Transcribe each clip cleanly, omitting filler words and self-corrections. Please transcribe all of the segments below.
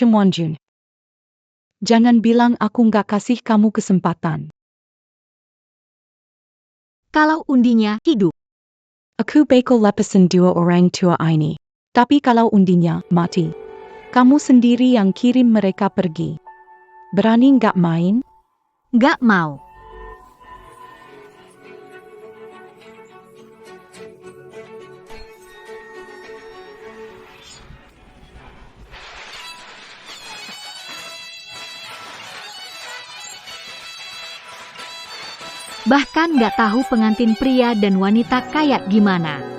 macam Wanjun. Jangan bilang aku nggak kasih kamu kesempatan. Kalau undinya hidup, Aku bakal lepasin dua orang tua ini. Tapi kalau undinya mati, kamu sendiri yang kirim mereka pergi. Berani nggak main? nggak mau. Bahkan nggak tahu pengantin pria dan wanita kayak gimana.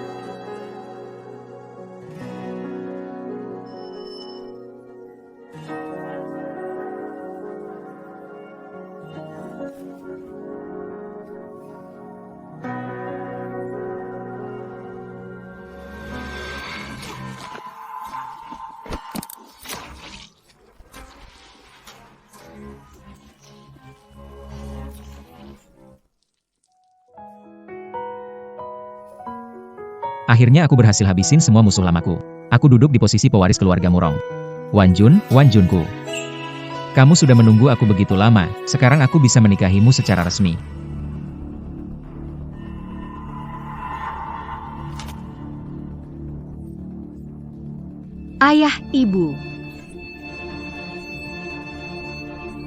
Akhirnya aku berhasil habisin semua musuh lamaku. Aku duduk di posisi pewaris keluarga Murong. Wanjun, Wanjunku. Kamu sudah menunggu aku begitu lama, sekarang aku bisa menikahimu secara resmi. Ayah, ibu.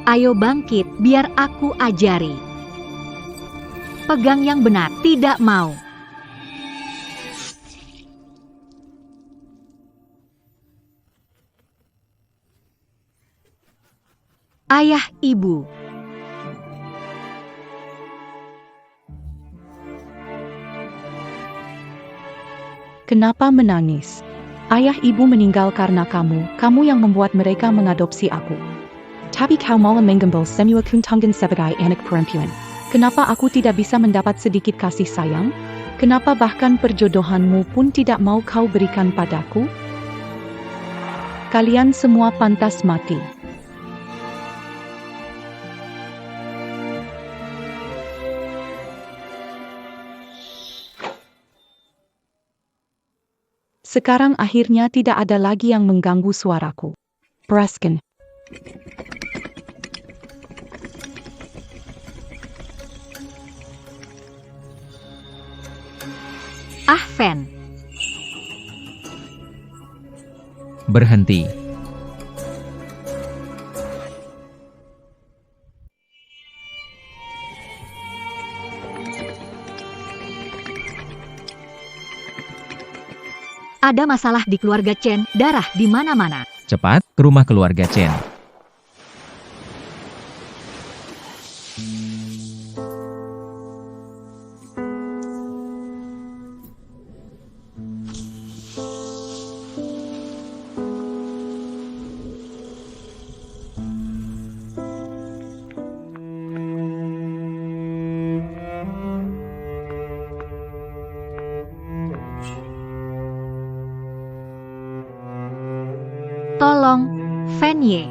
Ayo bangkit, biar aku ajari. Pegang yang benar, tidak mau. Ayah, ibu. Kenapa menangis? Ayah ibu meninggal karena kamu yang membuat mereka mengadopsi aku. Tapi kau malah mengambil semua keuntungan sebagai anak perempuan. Kenapa aku tidak bisa mendapat sedikit kasih sayang? Kenapa bahkan perjodohanmu pun tidak mau kau berikan padaku? Kalian semua pantas mati. Sekarang akhirnya tidak ada lagi yang mengganggu suaraku. Peraskan. Fen. Berhenti. Ada masalah di keluarga Chen, darah di mana-mana. Cepat, ke rumah keluarga Chen. Tolong, Fen Ye.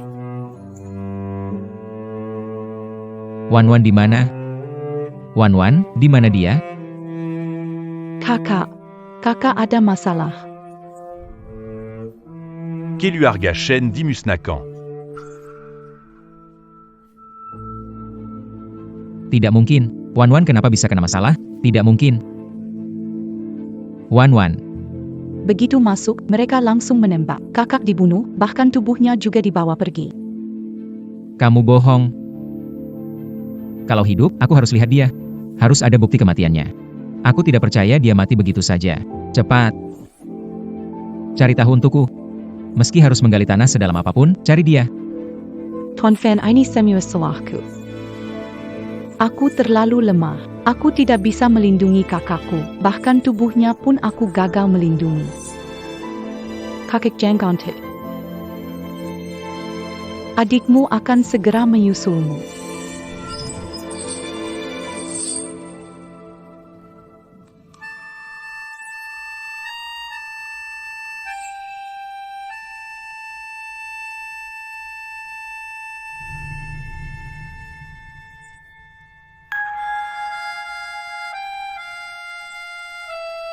Wanwan di mana? Wanwan, di mana dia? Kakak ada masalah. Keluarga Chen dimusnahkan. Tidak mungkin. Wanwan kenapa bisa kena masalah? Tidak mungkin. Wanwan. Begitu masuk, mereka langsung menembak. Kakak dibunuh, bahkan tubuhnya juga dibawa pergi. Kamu bohong. Kalau hidup, aku harus lihat dia. Harus ada bukti kematiannya. Aku tidak percaya dia mati begitu saja. Cepat. Cari tahu untukku. Meski harus menggali tanah sedalam apapun, cari dia. Tuan Fan, ini semua salahku. Aku terlalu lemah. Aku tidak bisa melindungi kakakku. Bahkan tubuhnya pun aku gagal melindungi. Kakak Janggontit. Adikmu akan segera menyusulmu.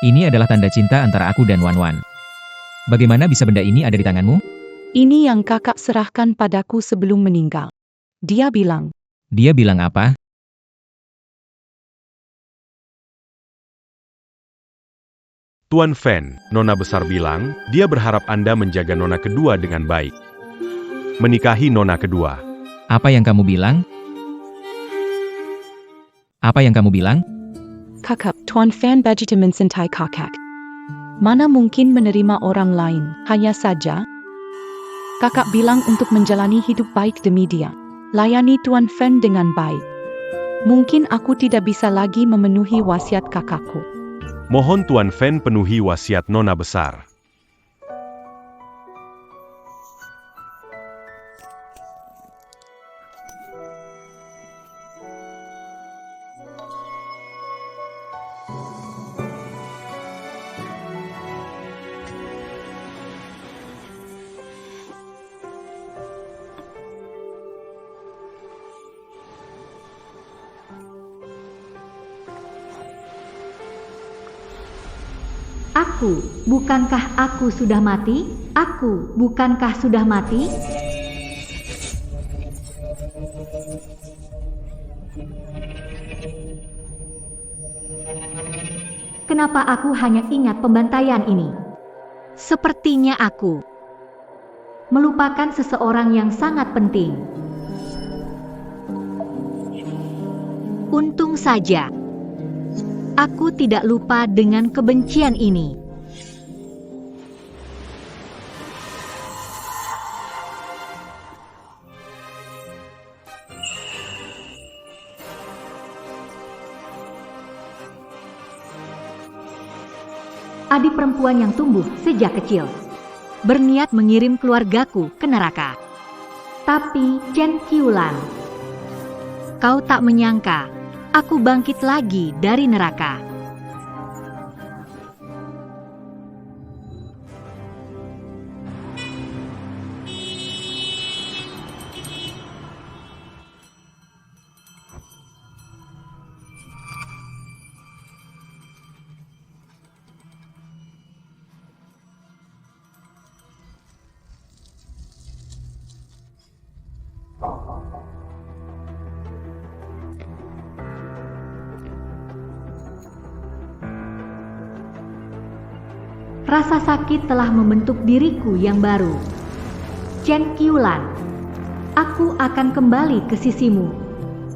Ini adalah tanda cinta antara aku dan Wanwan. Bagaimana bisa benda ini ada di tanganmu? Ini yang kakak serahkan padaku sebelum meninggal. Dia bilang, Dia bilang apa? Tuan Fen, Nona besar bilang, dia berharap Anda menjaga Nona kedua dengan baik. Menikahi Nona kedua. Apa yang kamu bilang? Apa yang kamu bilang? kakak, Tuan Fan begitu mencintai kakak. Mana mungkin menerima orang lain, hanya saja. Kakak bilang untuk menjalani hidup baik demi dia. Layani Tuan Fan dengan baik. Mungkin aku tidak bisa lagi memenuhi wasiat kakakku. Mohon Tuan Fen penuhi wasiat Nona besar. Aku, bukankah aku sudah mati? Aku, bukankah sudah mati? Kenapa aku hanya ingat pembantaian ini? Sepertinya aku melupakan seseorang yang sangat penting. Untung saja aku tidak lupa dengan kebencian ini. Adik perempuan yang tumbuh sejak kecil, berniat mengirim keluargaku ke neraka. Tapi Chen Qiulan, kau tak menyangka aku bangkit lagi dari neraka. Rasa sakit telah membentuk diriku yang baru. Chen Qiulan, aku akan kembali ke sisimu,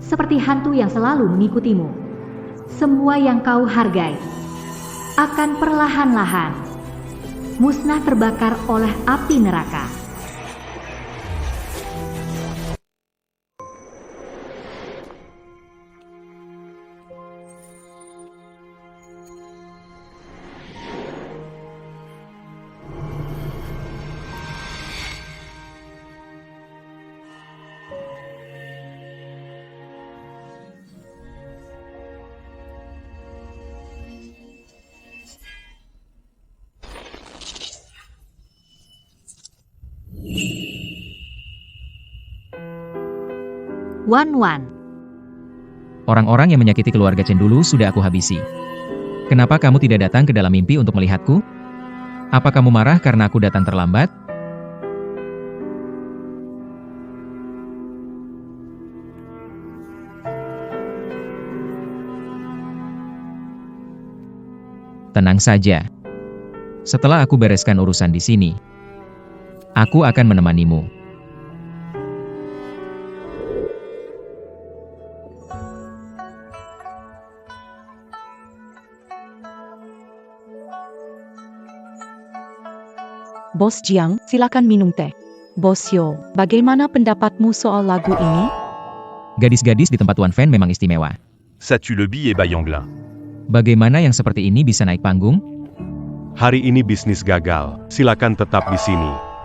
seperti hantu yang selalu mengikutimu. Semua yang kau hargai akan perlahan-lahan musnah terbakar oleh api neraka. Wan. Orang-orang yang menyakiti keluarga Chen dulu sudah aku habisi. Kenapa kamu tidak datang ke dalam mimpi untuk melihatku? Apa kamu marah karena aku datang terlambat? Tenang saja. Setelah aku bereskan urusan di sini, aku akan menemanimu. Bos Jiang, silakan minum teh. Bos Yo, bagaimana pendapatmu soal lagu ini? Gadis-gadis di tempat Tuan Fen memang istimewa. Satu Lebi et Bayonglin. Bagaimana yang seperti ini bisa naik panggung? Hari ini bisnis gagal, silakan tetap di sini.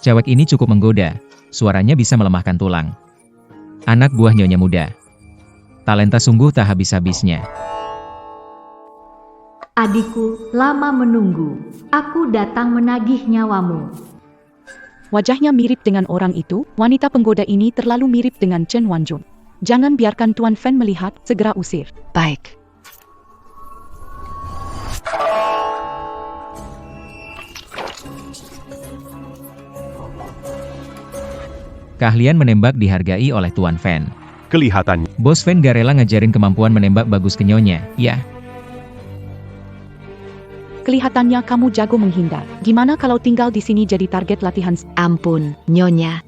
Cewek ini cukup menggoda, suaranya bisa melemahkan tulang. Anak buah nyonya muda. Talenta sungguh tak habis-habisnya. Adikku, lama menunggu. Aku datang menagih nyawamu. Wajahnya mirip dengan orang itu, wanita penggoda ini terlalu mirip dengan Chen Wanjun. Jangan biarkan Tuan Fen melihat, segera usir. Baik. Keahlian menembak dihargai oleh Tuan Fen. Kelihatannya, Bos Fen gak rela ngajarin kemampuan menembak bagus ke Nyonya, ya. Kelihatannya kamu jago menghindar. Gimana kalau tinggal di sini jadi target latihan? Ampun, Nyonya.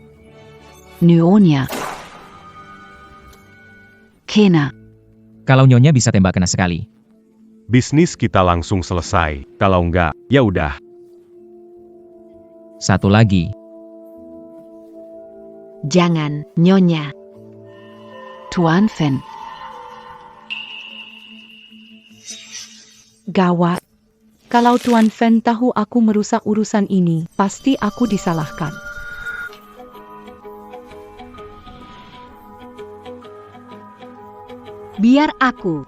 Nyonya. Kena. Kalau Nyonya bisa tembak kena sekali. bisnis kita langsung selesai. Kalau enggak, ya udah. Satu lagi. Jangan, Nyonya. Tuan Fen. Gawat. Kalau Tuan Fen tahu aku merusak urusan ini, pasti aku disalahkan. Biar aku.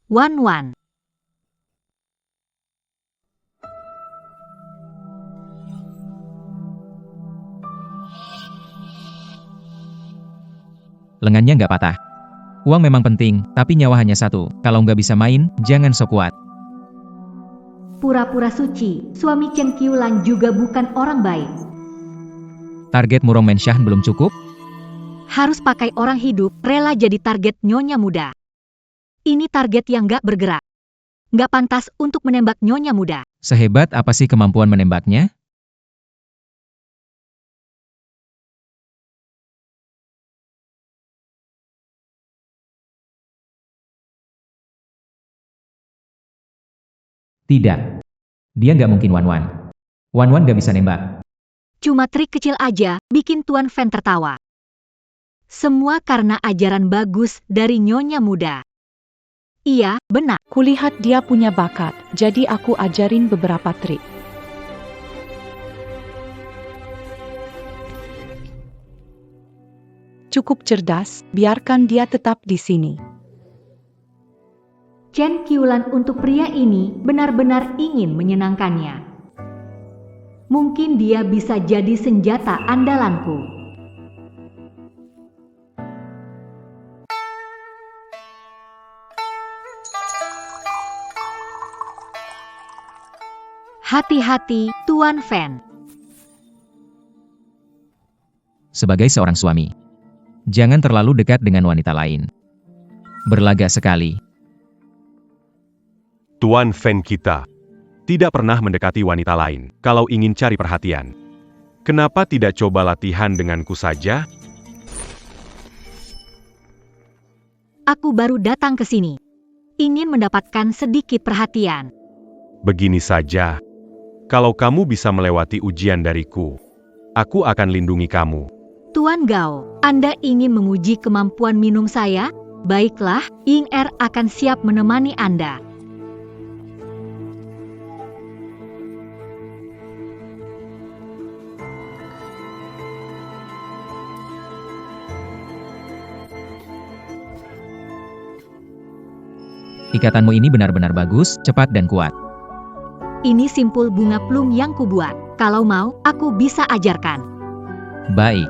Wan. Lengannya nggak patah. Uang memang penting, tapi nyawa hanya satu. Kalau nggak bisa main, jangan sok kuat. Pura-pura suci, suami Chen Qiulan juga bukan orang baik. Target Murong Mensyah belum cukup? Harus pakai orang hidup, rela jadi target Nyonya muda. Ini target yang gak bergerak. Gak pantas untuk menembak Nyonya muda. Sehebat apa sih kemampuan menembaknya? Tidak. Dia nggak mungkin Wan-Wan. Wan-Wan nggak bisa nembak. Cuma trik kecil aja, bikin Tuan Fen tertawa. Semua karena ajaran bagus dari Nyonya muda. Iya, benar. Kulihat dia punya bakat, jadi aku ajarin beberapa trik. Cukup cerdas, biarkan dia tetap di sini. Chen Qiulan untuk pria ini benar-benar ingin menyenangkannya. Mungkin dia bisa jadi senjata andalanku. Hati-hati, Tuan Fen. Sebagai seorang suami, jangan terlalu dekat dengan wanita lain. Berlaga sekali. Tuan Fen kita tidak pernah mendekati wanita lain kalau ingin cari perhatian. Kenapa tidak coba latihan denganku saja? Aku baru datang ke sini. Ingin mendapatkan sedikit perhatian. Begini saja. Kalau kamu bisa melewati ujian dariku, aku akan lindungi kamu. Tuan Gao, Anda ingin menguji kemampuan minum saya? Baiklah, Ying Er akan siap menemani Anda. Ikatanmu ini benar-benar bagus, cepat dan kuat. Ini simpul bunga plum yang kubuat. Kalau mau, aku bisa ajarkan. Baik.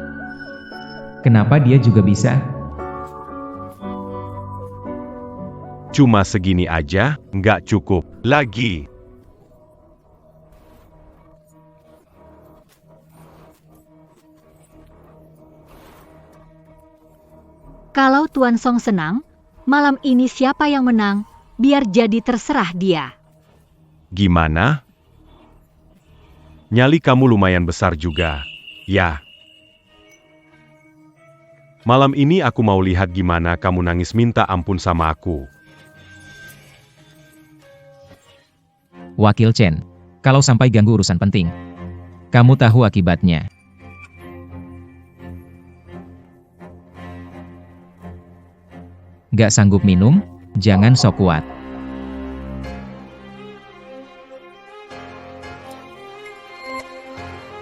Kenapa dia juga bisa? Cuma segini aja, nggak cukup lagi. Kalau Tuan Song senang, malam ini siapa yang menang, biar jadi terserah dia. Gimana? Nyali kamu lumayan besar juga, ya. Malam ini aku mau lihat gimana kamu nangis minta ampun sama aku. Wakil Chen, Kalau sampai ganggu urusan penting, kamu tahu akibatnya. Gak sanggup minum? Jangan sok kuat.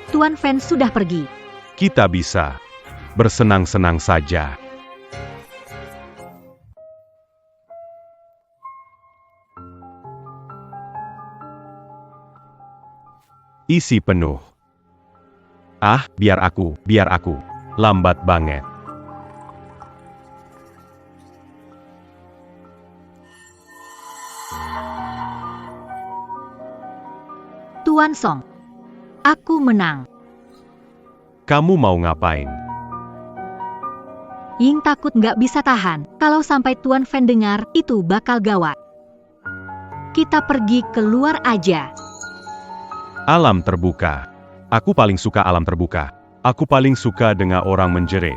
Tuan Fen sudah pergi. Kita bisa bersenang-senang saja. Isi penuh. Ah, biar aku. Lambat banget. Tuan Song, aku menang. Kamu mau ngapain? Ying takut nggak bisa tahan. Kalau sampai Tuan Fen dengar, itu bakal gawat. Kita pergi keluar aja. Alam terbuka. Aku paling suka alam terbuka. Aku paling suka dengar orang menjerit.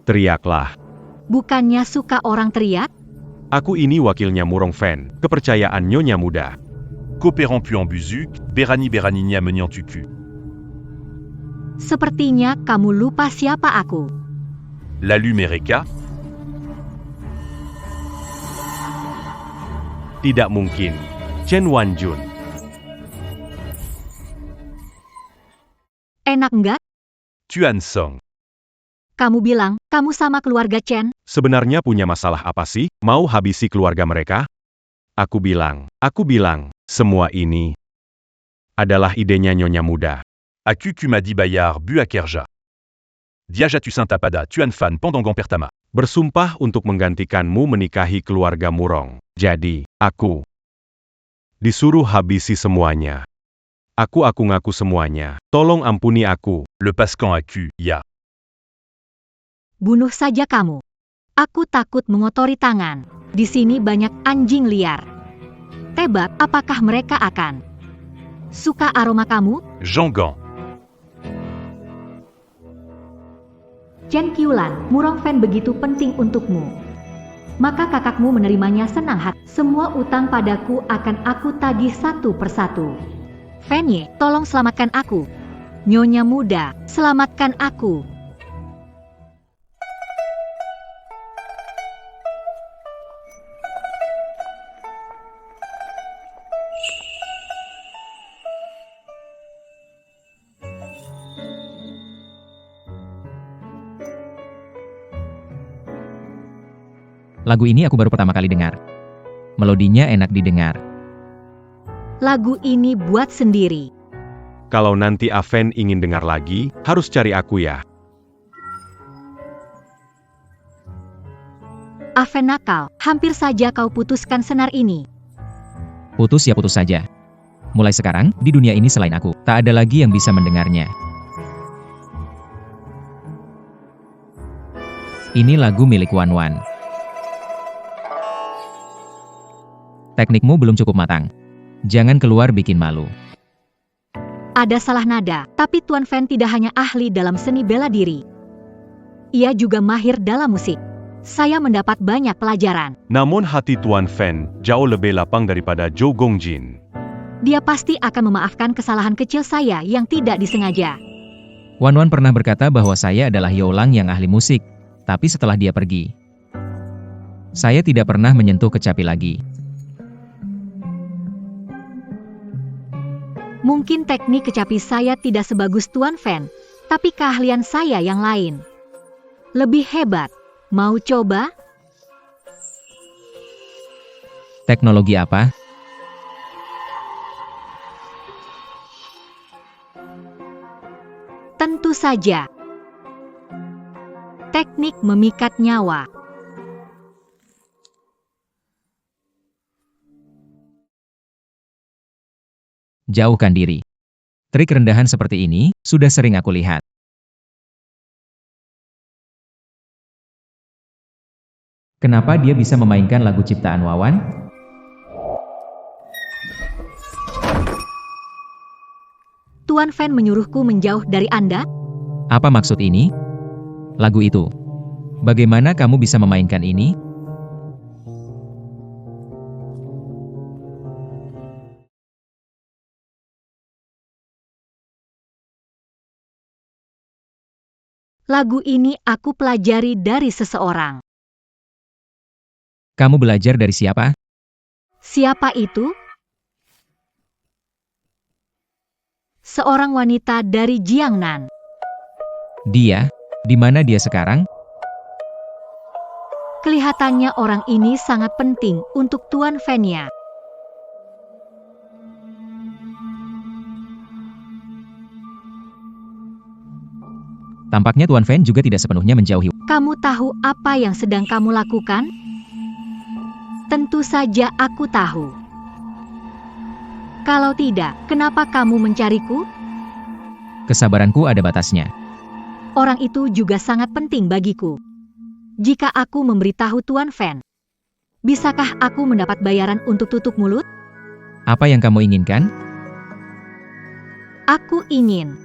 Teriaklah. Bukannya suka orang teriak? Aku ini wakilnya Murong Fen, kepercayaan Nyonya Muda. Coopérant pu en Buzuk, Berani Beraninia menyan tuku. Sepertinya kamu lupa siapa aku. Lalu Mereka, Tidak mungkin. Chen Wanjun. Enak nggak? Tuan Song. Kamu bilang, kamu sama keluarga Chen. Sebenarnya punya masalah apa sih? Mau habisi keluarga mereka? Aku bilang, semua ini adalah idenya Nyonya Muda. Aku Kumadi Bayar Bu Akerja. Diaja tu Saint-Tapada Tuan Fan Pendangon Pertama. Bersumpah untuk menggantikanmu menikahi keluarga Murong. Jadi, aku disuruh habisi semuanya. Aku ngaku semuanya. Tolong ampuni aku. Le Pascan Aku, Ya. Bunuh saja kamu. Aku takut mengotori tangan. Di sini banyak anjing liar. Tebak, apakah mereka akan suka aroma kamu? Jean Gan. Chen Qiulan, Murong Fen begitu penting untukmu. Maka kakakmu menerimanya senang hati. Semua utang padaku akan aku tagih satu persatu. Fen Ye, tolong selamatkan aku. Nyonya Muda, selamatkan aku. Lagu ini aku baru pertama kali dengar. Melodinya enak didengar. Lagu ini buat sendiri. Kalau nanti Aven ingin dengar lagi, harus cari aku ya. Aven nakal, hampir saja kau putuskan senar ini. Putus ya putus saja. Mulai sekarang, di dunia ini selain aku, tak ada lagi yang bisa mendengarnya. Ini lagu milik Wan Wan. Teknikmu belum cukup matang. Jangan keluar bikin malu. Ada salah nada, tapi Tuan Fen tidak hanya ahli dalam seni bela diri. Ia juga mahir dalam musik. Saya mendapat banyak pelajaran. Namun hati Tuan Fen jauh lebih lapang daripada Zhou Gongjin. Dia pasti akan memaafkan kesalahan kecil saya yang tidak disengaja. Wan Wan pernah berkata bahwa saya adalah Youlang yang ahli musik, tapi setelah dia pergi, saya tidak pernah menyentuh kecapi lagi. Mungkin teknik kecapi saya tidak sebagus Tuan Fen, tapi keahlian saya yang lain lebih hebat. Mau coba? Teknologi apa? Tentu saja. Teknik memikat nyawa. Jauhkan diri. Trik rendahan seperti ini sudah sering aku lihat. Kenapa dia bisa memainkan lagu ciptaan Wawan? Tuan Fen menyuruhku menjauh dari Anda? Apa maksud ini? Lagu itu. Bagaimana kamu bisa memainkan ini? Lagu ini aku pelajari dari seseorang. Kamu belajar dari siapa? Siapa itu? Seorang wanita dari Jiangnan. Dia? Di mana dia sekarang? Kelihatannya orang ini sangat penting untuk Tuan Fenya. Tampaknya Tuan Fen juga tidak sepenuhnya menjauhi. Kamu tahu apa yang sedang kamu lakukan? Tentu saja aku tahu. Kalau tidak, kenapa kamu mencariku? Kesabaranku ada batasnya. Orang itu juga sangat penting bagiku. Jika aku memberitahu Tuan Fen, bisakah aku mendapat bayaran untuk tutup mulut? Apa yang kamu inginkan? Aku ingin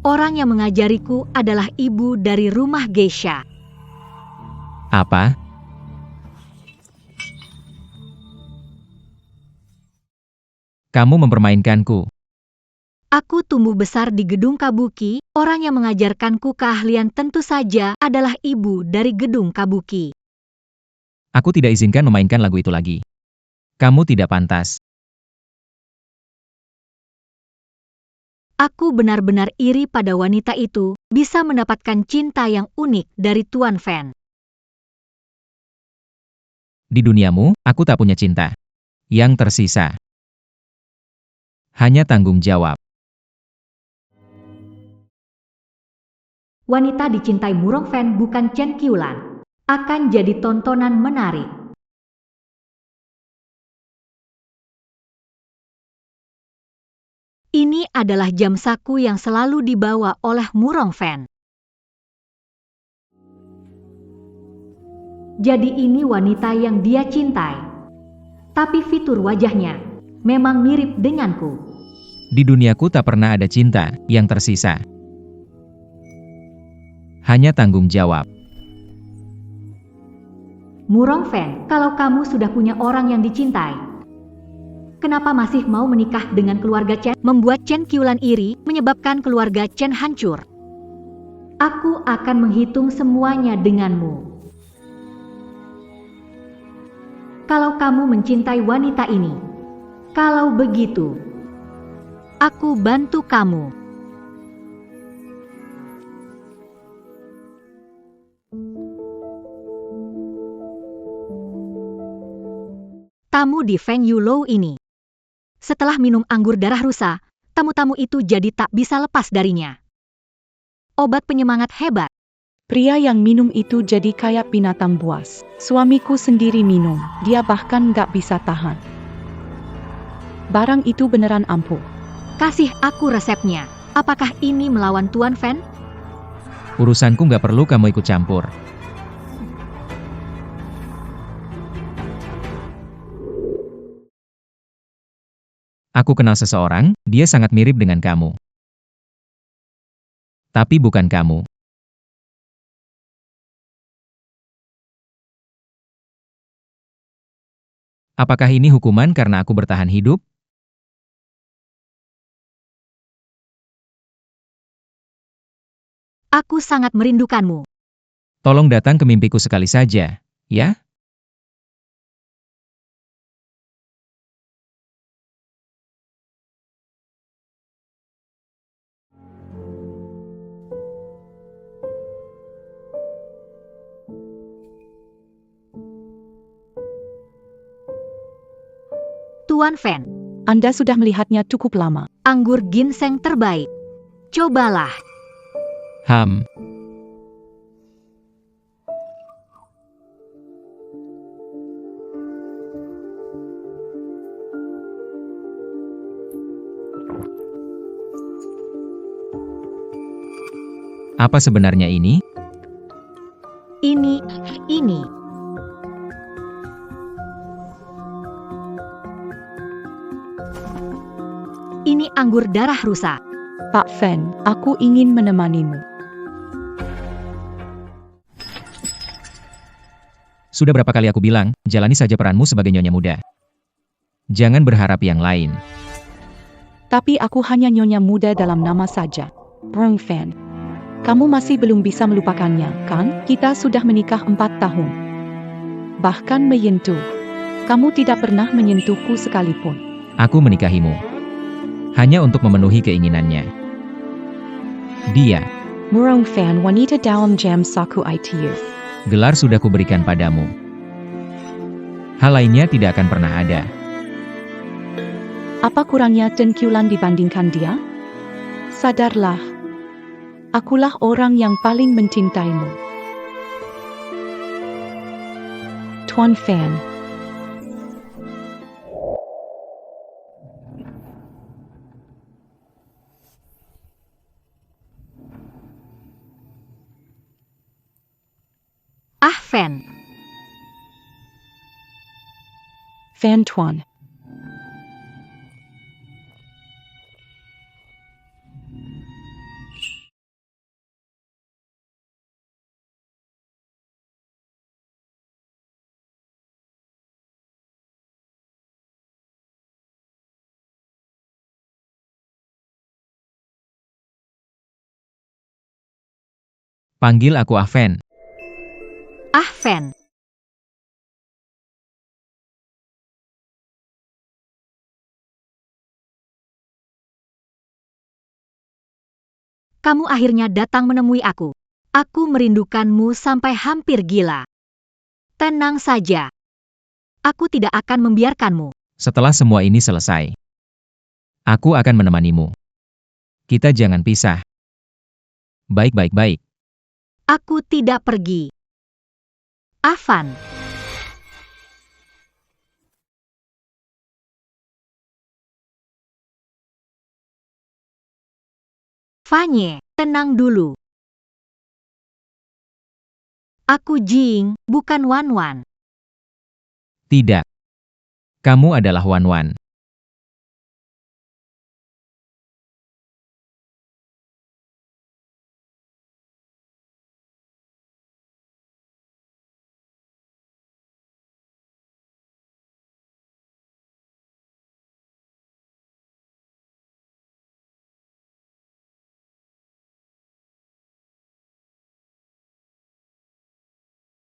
orang yang mengajariku adalah ibu dari rumah geisha. Apa? Kamu mempermainkanku. Aku tumbuh besar di gedung kabuki, orang yang mengajarkanku keahlian tentu saja adalah ibu dari gedung kabuki. Aku tidak izinkan memainkan lagu itu lagi. Kamu tidak pantas. Aku benar-benar iri pada wanita itu, bisa mendapatkan cinta yang unik dari Tuan Fen. Di duniamu, aku tak punya cinta. Yang tersisa hanya tanggung jawab. Wanita dicintai Murong Fen bukan Chen Qiulan. Akan jadi tontonan menarik. Ini adalah jam saku yang selalu dibawa oleh Murong Fen. Jadi ini wanita yang dia cintai. Tapi fitur wajahnya memang mirip denganku. Di duniaku tak pernah ada cinta yang tersisa. Hanya tanggung jawab. Murong Fen, kalau kamu sudah punya orang yang dicintai, kenapa masih mau menikah dengan keluarga Chen? Membuat Chen Qiulan iri, menyebabkan keluarga Chen hancur. Aku akan menghitung semuanya denganmu. Kalau kamu mencintai wanita ini, kalau begitu, aku bantu kamu. Tamu di Feng Yulou ini. Setelah minum anggur darah rusa, tamu-tamu itu jadi tak bisa lepas darinya. Obat penyemangat hebat. Pria yang minum itu jadi kayak binatang buas. Suamiku sendiri minum, dia bahkan nggak bisa tahan. Barang itu beneran ampuh. Kasih aku resepnya. Apakah ini melawan Tuan Fen? Urusanku nggak perlu kamu ikut campur. Aku kenal seseorang, dia sangat mirip dengan kamu. Tapi bukan kamu. Apakah ini hukuman karena aku bertahan hidup? Aku sangat merindukanmu. Tolong datang ke mimpiku sekali saja, ya? Tuan Fen, Anda sudah melihatnya cukup lama. anggur ginseng terbaik. Cobalah. Ham. Apa sebenarnya ini? Ini. Ini anggur darah rusa. Pak Fan, aku ingin menemanimu. Sudah berapa kali aku bilang, jalani saja peranmu sebagai nyonya muda. Jangan berharap yang lain. Tapi aku hanya nyonya muda dalam nama saja. Brung Fan. Kamu masih belum bisa melupakannya, kan? Kita sudah menikah 4 tahun. Bahkan menyentuh. Kamu tidak pernah menyentuhku sekalipun. Aku menikahimu. Hanya untuk memenuhi keinginannya. Dia. Murong Fan, wanita dalam jam saku ITU. Gelar sudah kuberikan padamu. Hal lainnya tidak akan pernah ada. Apa kurangnya Chen Qiulan dibandingkan dia? Sadarlah. Akulah orang yang paling mencintaimu. Tuan Fan. Ah Fan, Fan Tuan. Panggil aku Ahven. ah Fan. Kamu akhirnya datang menemui aku. Aku merindukanmu sampai hampir gila. Tenang saja. Aku tidak akan membiarkanmu. Setelah semua ini selesai, aku akan menemanimu. Kita jangan pisah. Baik. Aku tidak pergi. Avan. Fanye, tenang dulu. Aku Jing, bukan Wan. Tidak. Kamu adalah Wan.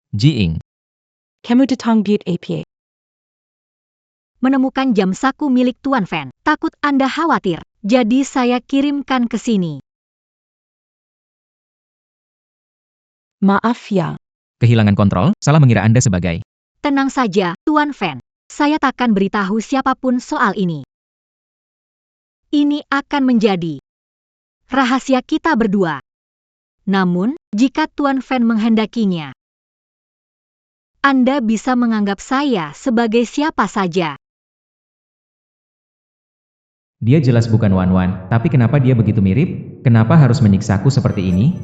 Jiing. Kamu datang buat apa? Menemukan jam saku milik Tuan Fan. Takut Anda khawatir, jadi saya kirimkan ke sini. Maaf ya. Kehilangan kontrol, salah mengira Anda sebagai. Tenang saja, Tuan Fan. Saya takkan beritahu siapapun soal ini. Ini akan menjadi rahasia kita berdua. Namun, jika Tuan Fan menghendakinya, Anda bisa menganggap saya sebagai siapa saja. Dia jelas bukan Wan, tapi kenapa dia begitu mirip? Kenapa harus menyiksaku seperti ini?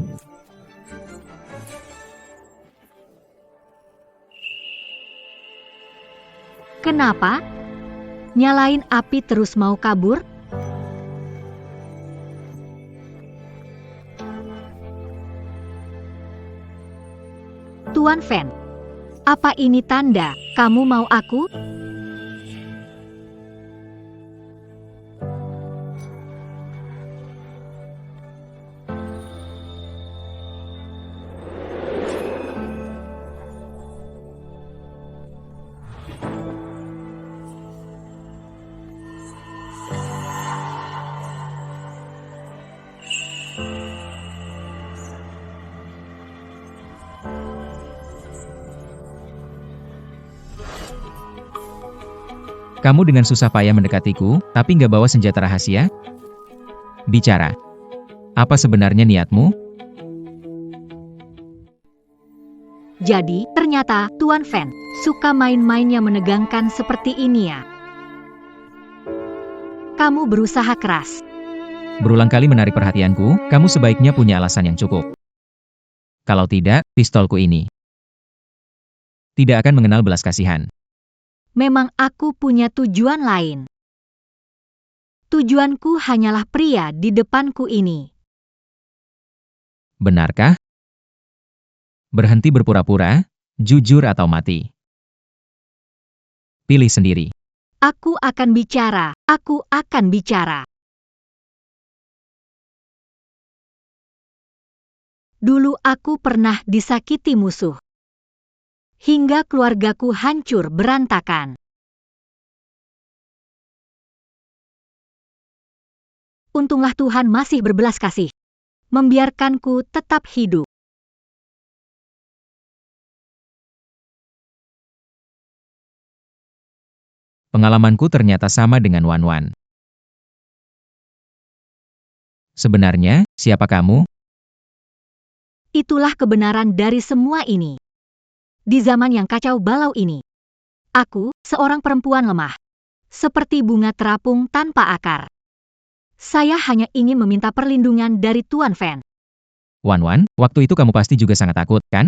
Kenapa? Nyalain api terus mau kabur? Tuan Fan, apa ini tanda kamu mau aku? Kamu dengan susah payah mendekatiku, tapi nggak bawa senjata rahasia? Bicara. Apa sebenarnya niatmu? Jadi, ternyata Tuan Fan suka main-main yang menegangkan seperti ini ya. Kamu berusaha keras. Berulang kali menarik perhatianku, kamu sebaiknya punya alasan yang cukup. Kalau tidak, pistolku ini tidak akan mengenal belas kasihan. Memang aku punya tujuan lain. Tujuanku hanyalah pria di depanku ini. Benarkah? Berhenti berpura-pura, jujur atau mati. Pilih sendiri. Aku akan bicara, aku akan bicara. Dulu aku pernah disakiti musuh. Hingga keluargaku hancur berantakan. Untunglah Tuhan masih berbelas kasih, membiarkanku tetap hidup. Pengalamanku ternyata sama dengan Wan-Wan. Sebenarnya, siapa kamu? Itulah kebenaran dari semua ini. Di zaman yang kacau balau ini, aku, seorang perempuan lemah, seperti bunga terapung tanpa akar. Saya hanya ingin meminta perlindungan dari Tuan Fan. Wan-Wan, waktu itu kamu pasti juga sangat takut, kan?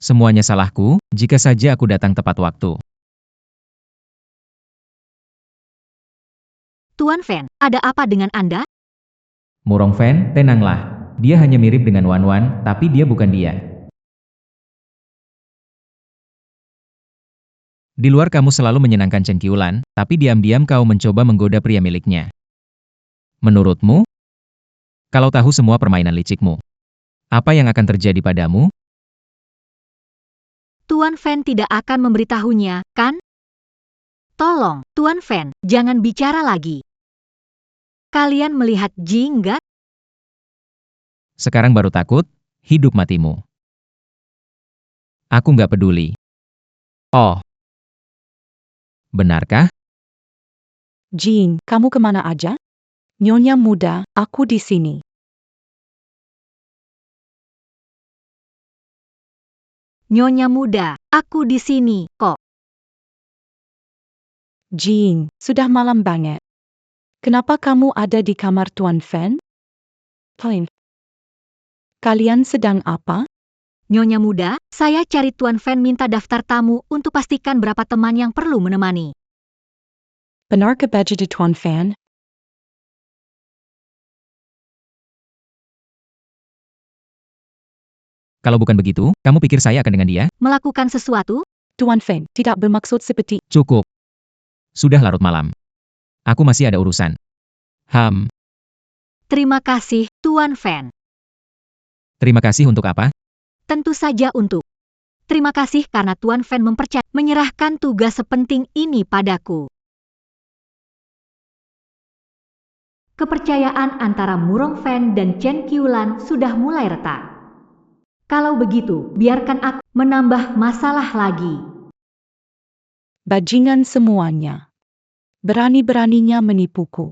Semuanya salahku, jika saja aku datang tepat waktu. Tuan Fan, ada apa dengan Anda? Murong Fan, tenanglah. Dia hanya mirip dengan Wan-Wan, tapi dia bukan dia. Di luar kamu selalu menyenangkan Chen Qiulan, tapi diam-diam kau mencoba menggoda pria miliknya. Menurutmu? Kalau tahu semua permainan licikmu, apa yang akan terjadi padamu? Tuan Fan tidak akan memberitahunya, kan? Tolong, Tuan Fan, jangan bicara lagi. Kalian melihat Jingga? Sekarang baru takut, hidup matimu. Aku nggak peduli. Oh. Benarkah? Jean, kamu kemana aja? Nyonya muda, aku di sini. Nyonya muda, aku di sini, kok. Jean, sudah malam banget. Kenapa kamu ada di kamar Tuan Fan? Plain. Kalian sedang apa? Nyonya muda, saya cari Tuan Fan minta daftar tamu untuk pastikan berapa teman yang perlu menemani. Benar ke baju di Tuan Fan? Kalau bukan begitu, kamu pikir saya akan dengan dia? Melakukan sesuatu? Tuan Fan tidak bermaksud seperti... Cukup. Sudah larut malam. Aku masih ada urusan. Terima kasih, Tuan Fan. Terima kasih untuk apa? Tentu saja untuk. Terima kasih karena Tuan Fan menyerahkan tugas sepenting ini padaku. Kepercayaan antara Murong Fan dan Chen Qiulan sudah mulai retak. Kalau begitu, biarkan aku menambah masalah lagi. Bajingan semuanya. Berani-beraninya menipuku.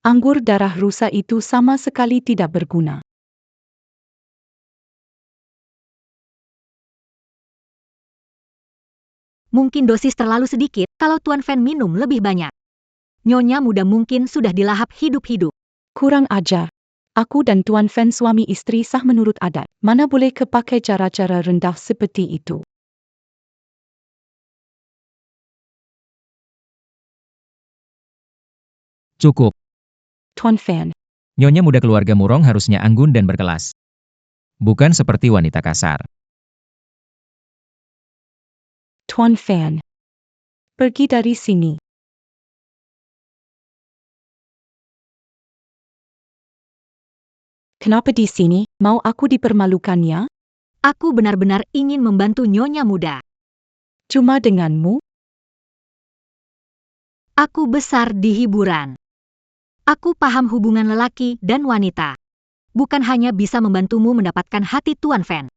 Anggur darah rusa itu sama sekali tidak berguna. Mungkin dosis terlalu sedikit kalau Tuan Fan minum lebih banyak. Nyonya muda mungkin sudah dilahap hidup-hidup. Kurang ajar. Aku dan Tuan Fan suami istri sah menurut adat. Mana boleh kepakai cara-cara rendah seperti itu. Cukup. Tuan Fan, Nyonya muda keluarga Murong harusnya anggun dan berkelas. Bukan seperti wanita kasar. Tuan Fan. Pergi dari sini. Kenapa di sini? Mau aku dipermalukannya? Aku benar-benar ingin membantu Nyonya muda. Cuma denganmu? Aku besar di hiburan. Aku paham hubungan lelaki dan wanita. Bukan hanya bisa membantumu mendapatkan hati Tuan Fan.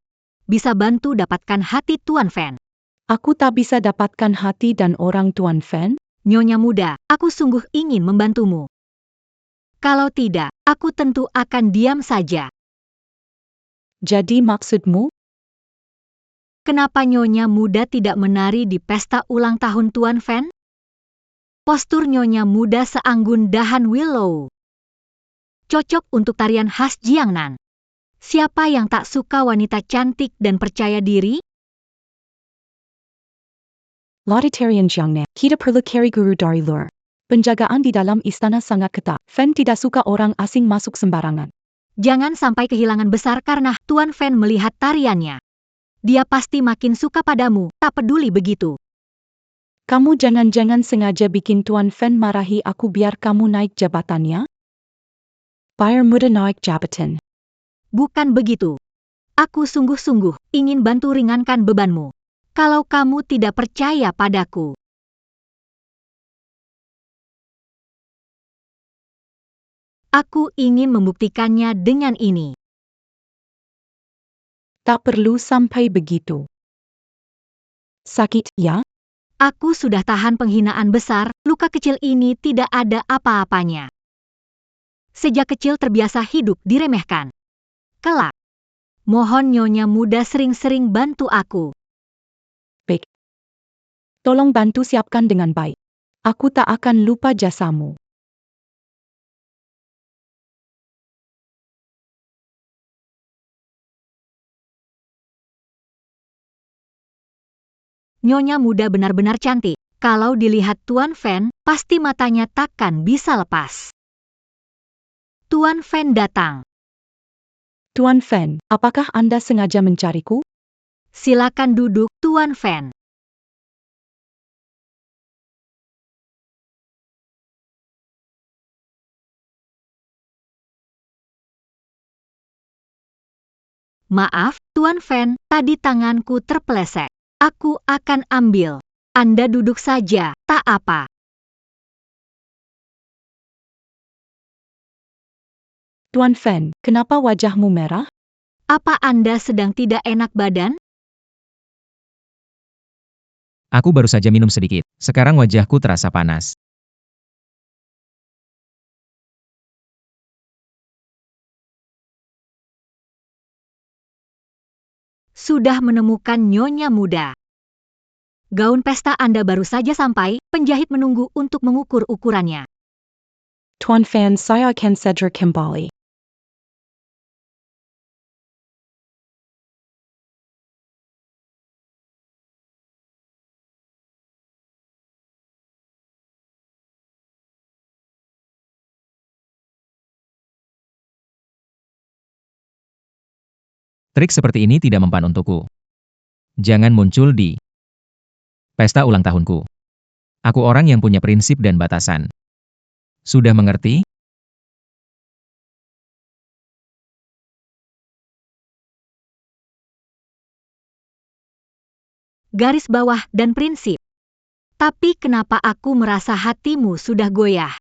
Bisa bantu dapatkan hati Tuan Fan. Aku tak bisa dapatkan hati dan orang Tuan Fan? Nyonya muda, aku sungguh ingin membantumu. Kalau tidak, aku tentu akan diam saja. Jadi maksudmu? Kenapa Nyonya muda tidak menari di pesta ulang tahun Tuan Fan? Postur Nyonya muda seanggun dahan willow. Cocok untuk tarian khas Jiangnan. Siapa yang tak suka wanita cantik dan percaya diri? Lauditarian Jiangnan, kita perlu cari guru dari luar. Penjagaan di dalam istana sangat ketat. Fen tidak suka orang asing masuk sembarangan. Jangan sampai kehilangan besar karena Tuan Fen melihat tariannya. Dia pasti makin suka padamu, tak peduli begitu. Kamu jangan-jangan sengaja bikin Tuan Fen marahi aku biar kamu naik jabatannya? Biar mudah naik jabatan. Bukan begitu. Aku sungguh-sungguh ingin bantu ringankan bebanmu. Kalau kamu tidak percaya padaku, aku ingin membuktikannya dengan ini. Tak perlu sampai begitu. Sakit, ya? Aku sudah tahan penghinaan besar, luka kecil ini tidak ada apa-apanya. Sejak kecil terbiasa hidup diremehkan. Kelak, mohon Nyonya Muda sering-sering bantu aku. Baik. Tolong bantu siapkan dengan baik. Aku tak akan lupa jasamu. Nyonya Muda benar-benar cantik. Kalau dilihat Tuan Fen, pasti matanya takkan bisa lepas. Tuan Fen datang. Tuan Fen, apakah Anda sengaja mencariku? Silakan duduk, Tuan Fen. Maaf, Tuan Fen, tadi tanganku terpeleset. Aku akan ambil. Anda duduk saja, tak apa. Tuan Fen, kenapa wajahmu merah? Apa Anda sedang tidak enak badan? Aku baru saja minum sedikit. Sekarang wajahku terasa panas. Sudah menemukan Nyonya Muda. Gaun pesta Anda baru saja sampai, penjahit menunggu untuk mengukur ukurannya. Tuan Fen, saya akan segera kembali. Trik seperti ini tidak mempan untukku. Jangan muncul di pesta ulang tahunku. Aku orang yang punya prinsip dan batasan. Sudah mengerti? Garis bawah dan prinsip. Tapi kenapa aku merasa hatimu sudah goyah?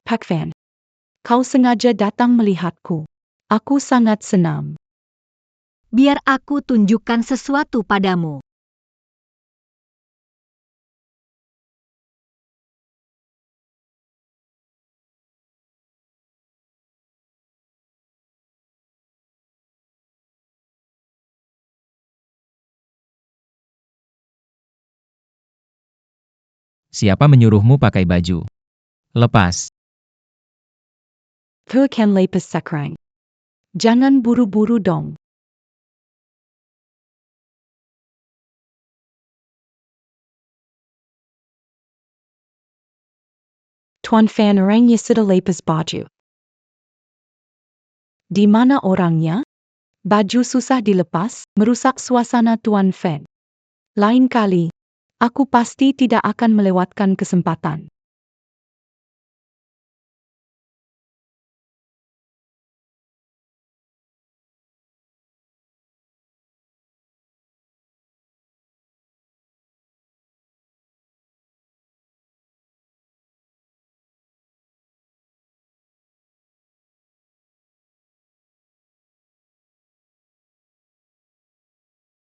Pak Fen, kau sengaja datang melihatku. Aku sangat senang. Biar aku tunjukkan sesuatu padamu. Siapa menyuruhmu pakai baju? Lepas. Ku akan lepas sekarang. Jangan buru-buru dong. Tuan Fen orangnya sudah lepas baju. Di mana orangnya? Baju susah dilepas, merusak suasana Tuan Fen. Lain kali, aku pasti tidak akan melewatkan kesempatan.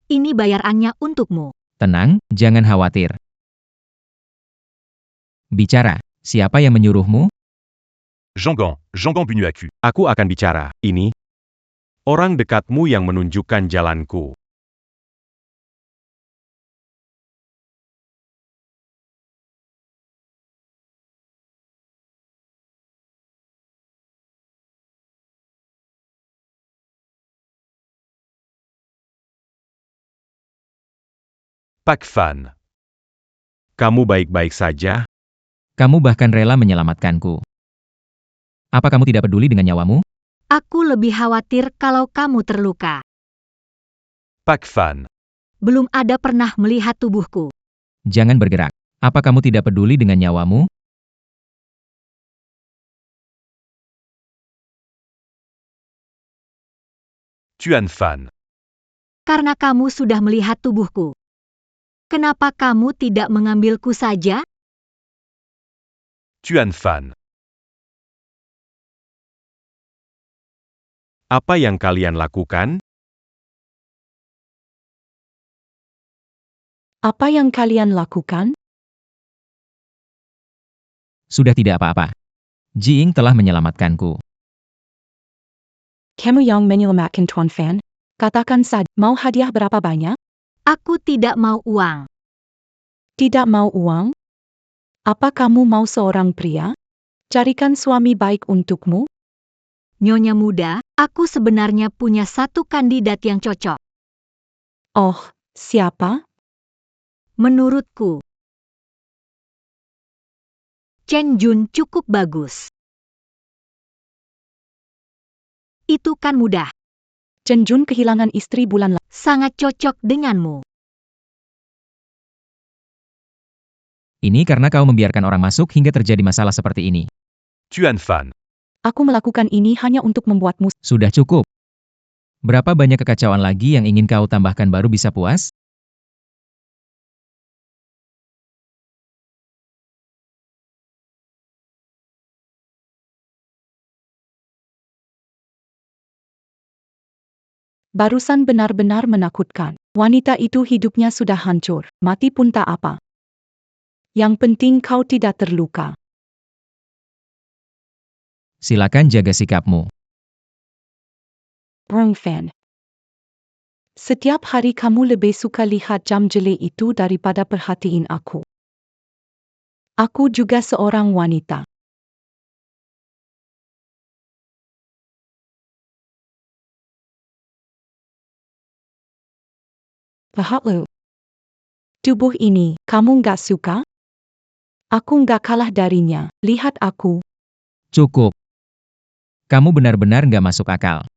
Ini bayarannya untukmu. Tenang, jangan khawatir. Bicara, siapa yang menyuruhmu? Jangan Bunuaku. Aku akan bicara. Ini orang dekatmu yang menunjukkan jalanku. Pak Fan. Kamu baik-baik saja? Kamu bahkan rela menyelamatkanku. Apa kamu tidak peduli dengan nyawamu? Aku lebih khawatir kalau kamu terluka. Pak Fan. Belum ada pernah melihat tubuhku. Jangan bergerak. Apa kamu tidak peduli dengan nyawamu? Tuan Fan. Karena kamu sudah melihat tubuhku. Kenapa kamu tidak mengambilku saja? Tuan Fan. Apa yang kalian lakukan? Apa yang kalian lakukan? Sudah tidak apa-apa. Jing telah menyelamatkanku. Kamu yang menyelamatkan Tuan Fan? Katakan saja, mau hadiah berapa banyak? Aku tidak mau uang. Tidak mau uang? Apa kamu mau seorang pria? Carikan suami baik untukmu? Nyonya muda, aku sebenarnya punya satu kandidat yang cocok. Oh, siapa? Menurutku, Chen Jun cukup bagus. Itu kan mudah, Chen Jun kehilangan istri bulan lalu. sangat cocok denganmu. Ini karena kau membiarkan orang masuk hingga terjadi masalah seperti ini. Tuan Fan. Aku melakukan ini hanya untuk membuatmu. Sudah cukup. Berapa banyak kekacauan lagi yang ingin kau tambahkan baru bisa puas? Barusan benar-benar menakutkan. Wanita itu hidupnya sudah hancur, mati pun tak apa. Yang penting kau tidak terluka. Silakan jaga sikapmu. Rong Fan. Setiap hari kamu lebih suka lihat jam jeli itu daripada perhatiin aku. Aku juga seorang wanita. Lihat lo. Tubuh ini, kamu nggak suka? Aku nggak kalah darinya, lihat aku. Cukup. Kamu benar-benar nggak masuk akal.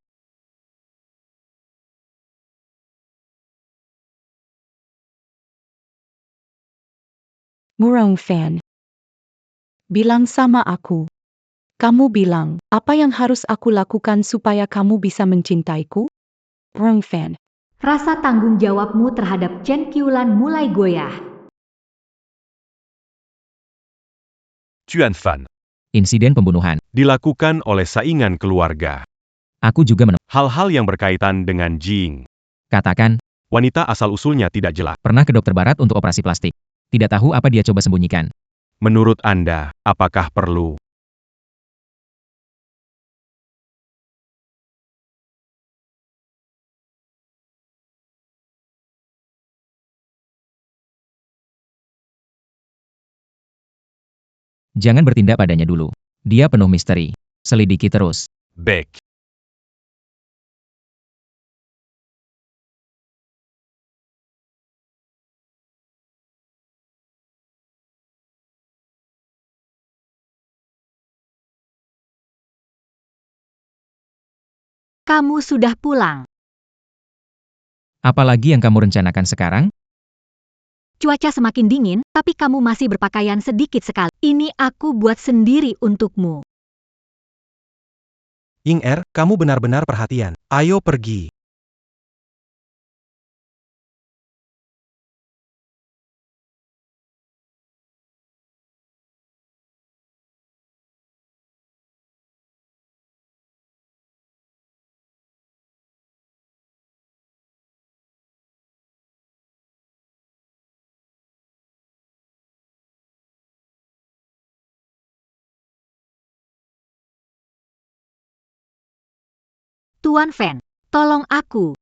Murong Fan. Bilang sama aku. Kamu bilang, apa yang harus aku lakukan supaya kamu bisa mencintaiku? Rong Fan. Rasa tanggung jawabmu terhadap Chen Qiulan mulai goyah. Tuan Fan. Insiden pembunuhan. Dilakukan oleh saingan keluarga. Aku juga Hal-hal yang berkaitan dengan Jing. katakan, Wanita asal-usulnya tidak jelas. pernah ke dokter barat untuk operasi plastik. Tidak tahu apa dia coba sembunyikan. Menurut Anda, apakah perlu? Jangan bertindak padanya dulu. Dia penuh misteri. Selidiki terus. Baik. Kamu sudah pulang. Apalagi yang kamu rencanakan sekarang? Cuaca semakin dingin, tapi kamu masih berpakaian sedikit sekali. Ini aku buat sendiri untukmu. Ying Er, kamu benar-benar perhatian. Ayo pergi. Tuan Fan, tolong aku.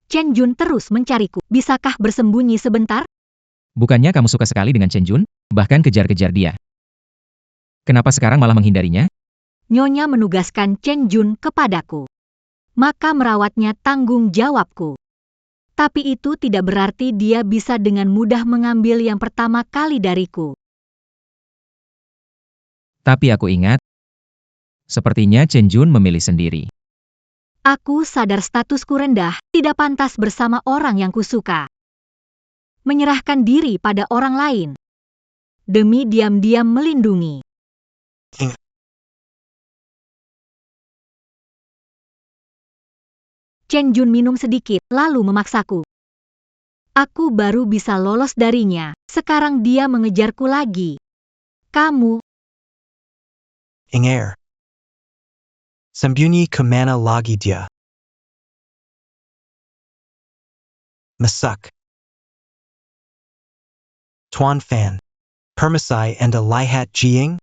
Chen Jun terus mencariku. Bisakah bersembunyi sebentar? Bukannya kamu suka sekali dengan Chen Jun? Bahkan kejar-kejar dia. Kenapa sekarang malah menghindarinya? Nyonya menugaskan Chen Jun kepadaku. Maka merawatnya tanggung jawabku. Tapi itu tidak berarti dia bisa dengan mudah mengambil yang pertama kali dariku. Tapi aku ingat, sepertinya Chen Jun memilih sendiri. Aku sadar statusku rendah, tidak pantas bersama orang yang kusuka. Menyerahkan diri pada orang lain. Demi diam-diam melindungi. Chen Jun minum sedikit, lalu memaksaku. Aku baru bisa lolos darinya, sekarang dia mengejarku lagi. Kamu, Inger. Sembunyi kemana lagi dia? Masak. Tuan Fan. Permasai Anda lihat Jiang?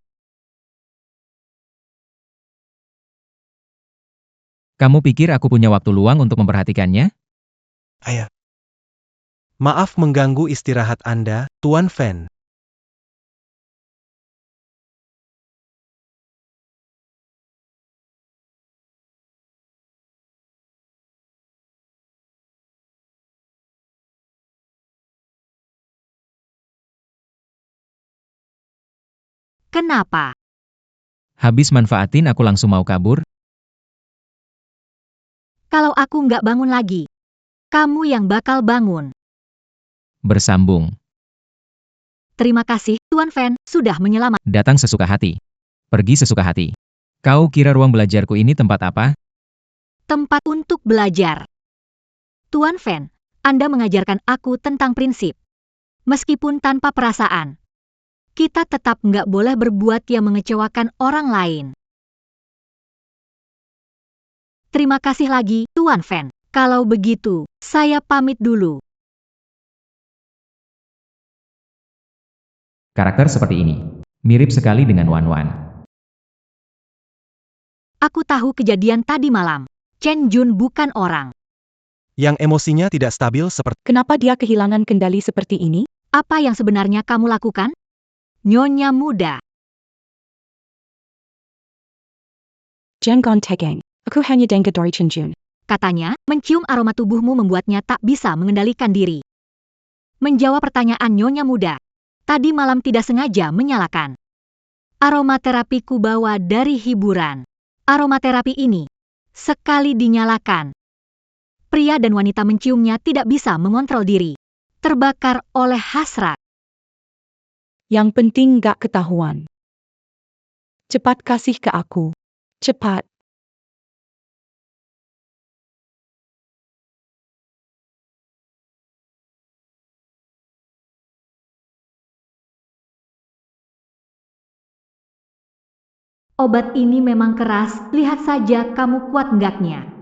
Kamu pikir aku punya waktu luang untuk memperhatikannya? Ayah. Maaf mengganggu istirahat Anda, Tuan Fan. kenapa? Habis manfaatin aku langsung mau kabur? Kalau aku nggak bangun lagi, kamu yang bakal bangun. Bersambung. Terima kasih, Tuan Fan, sudah menyelamatkan. Datang sesuka hati. Pergi sesuka hati. Kau kira ruang belajarku ini tempat apa? Tempat untuk belajar. Tuan Fan, Anda mengajarkan aku tentang prinsip. Meskipun tanpa perasaan. Kita tetap nggak boleh berbuat yang mengecewakan orang lain. Terima kasih lagi, Tuan Fan. Kalau begitu, saya pamit dulu. Karakter seperti ini. Mirip sekali dengan Wan Wan. Aku tahu kejadian tadi malam. Chen Jun bukan orang. Yang emosinya tidak stabil seperti Kenapa dia kehilangan kendali seperti ini? Apa yang sebenarnya kamu lakukan? Nyonya muda. Jangan tegang. Aku hanya dengar dari Chen Jun. Katanya, mencium aroma tubuhmu membuatnya tak bisa mengendalikan diri. Menjawab pertanyaan Nyonya muda. Tadi malam tidak sengaja menyalakan. Aromaterapi ku bawa dari hiburan. Aromaterapi ini, sekali dinyalakan, pria dan wanita menciumnya tidak bisa mengontrol diri. Terbakar oleh hasrat. Yang penting gak ketahuan. Cepat kasih ke aku. Cepat. Obat ini memang keras, lihat saja kamu kuat enggaknya.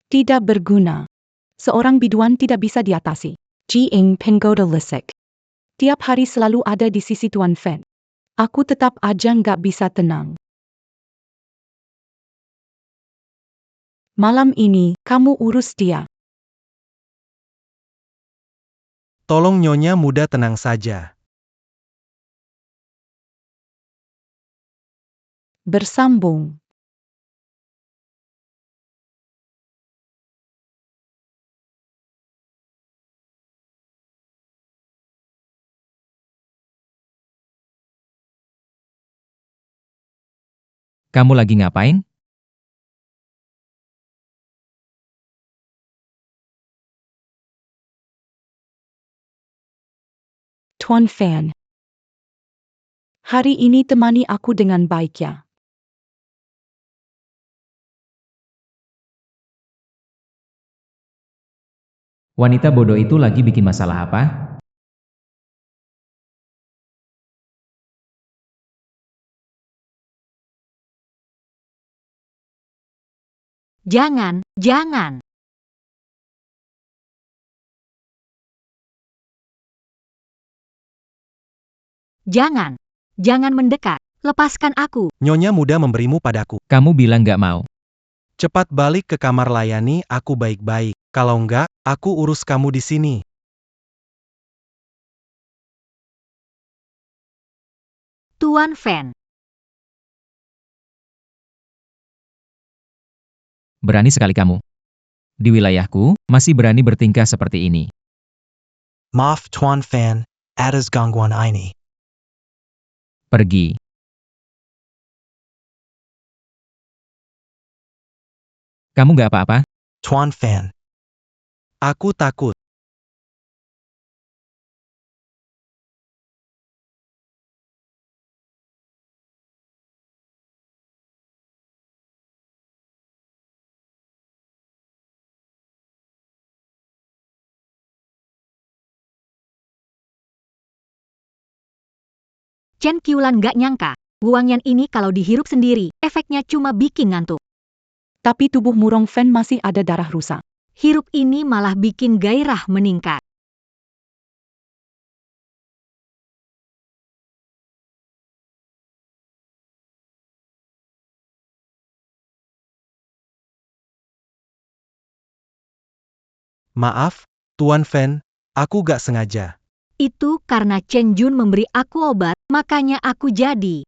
Tidak berguna. Seorang biduan tidak bisa diatasi. Jiang penggoda lisik. Tiap hari selalu ada di sisi Tuan Fan. Aku tetap aja nggak bisa tenang. Malam ini, kamu urus dia. Tolong Nyonya muda tenang saja. Bersambung. Kamu lagi ngapain? Tuan Fan. Hari ini temani aku dengan baik ya. Wanita bodoh itu lagi bikin masalah apa? Jangan, jangan. Jangan. Jangan mendekat. Lepaskan aku. Nyonya muda memberimu padaku. Kamu bilang gak mau. Cepat balik ke kamar layani aku baik-baik. Kalau enggak, aku urus kamu di sini. Tuan Fan. Berani sekali kamu. Di wilayahku, masih berani bertingkah seperti ini. Maaf Tuan Fan, atas gangguan ini. Pergi. Kamu nggak apa-apa? Tuan Fan. Aku takut. Chen Qiulan gak nyangka, Guangyan ini kalau dihirup sendiri, efeknya cuma bikin ngantuk. Tapi tubuh Murong Fen masih ada darah rusak. Hirup ini malah bikin gairah meningkat. Maaf, Tuan Fan, aku gak sengaja. Itu karena Chen Jun memberi aku obat, makanya aku jadi.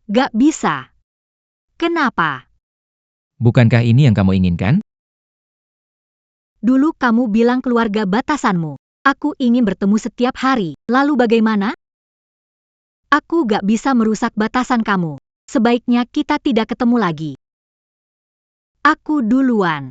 Gak bisa. Kenapa? Bukankah ini yang kamu inginkan? Dulu kamu bilang keluarga batasanmu. Aku ingin bertemu setiap hari, lalu bagaimana? Aku gak bisa merusak batasan kamu. Sebaiknya kita tidak ketemu lagi. Aku duluan.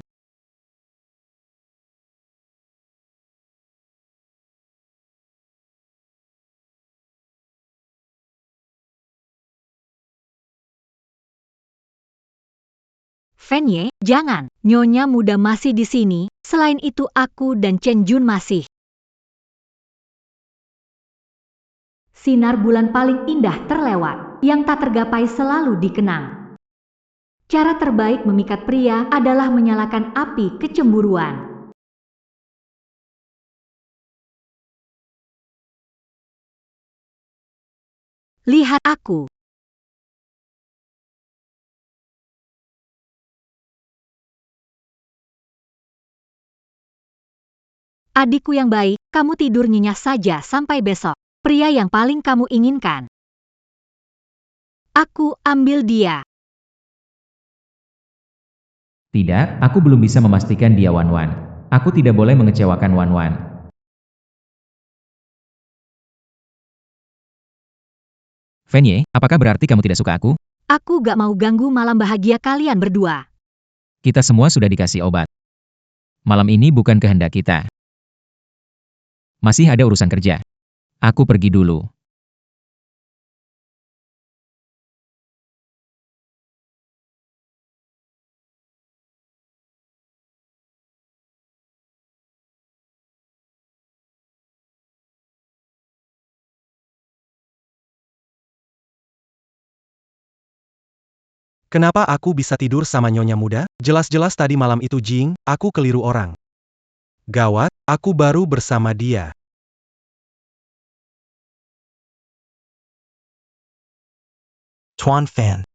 Fenye, jangan. Nyonya muda masih di sini. Selain itu aku dan Chen Jun masih. Sinar bulan paling indah terlewat. Yang tak tergapai selalu dikenang. Cara terbaik memikat pria adalah menyalakan api kecemburuan. Lihat aku. Adikku yang baik, kamu tidur nyenyak saja sampai besok. Pria yang paling kamu inginkan. Aku ambil dia. Tidak, aku belum bisa memastikan dia Wan-Wan. Aku tidak boleh mengecewakan Wan-Wan. Fenye, apakah berarti kamu tidak suka aku? Aku gak mau ganggu malam bahagia kalian berdua. Kita semua sudah dikasih obat. Malam ini bukan kehendak kita. Masih ada urusan kerja. Aku pergi dulu. Kenapa aku bisa tidur sama Nyonya muda? Jelas-jelas tadi malam itu Jing, aku keliru orang. Gawat, aku baru bersama dia. Tuan Fan.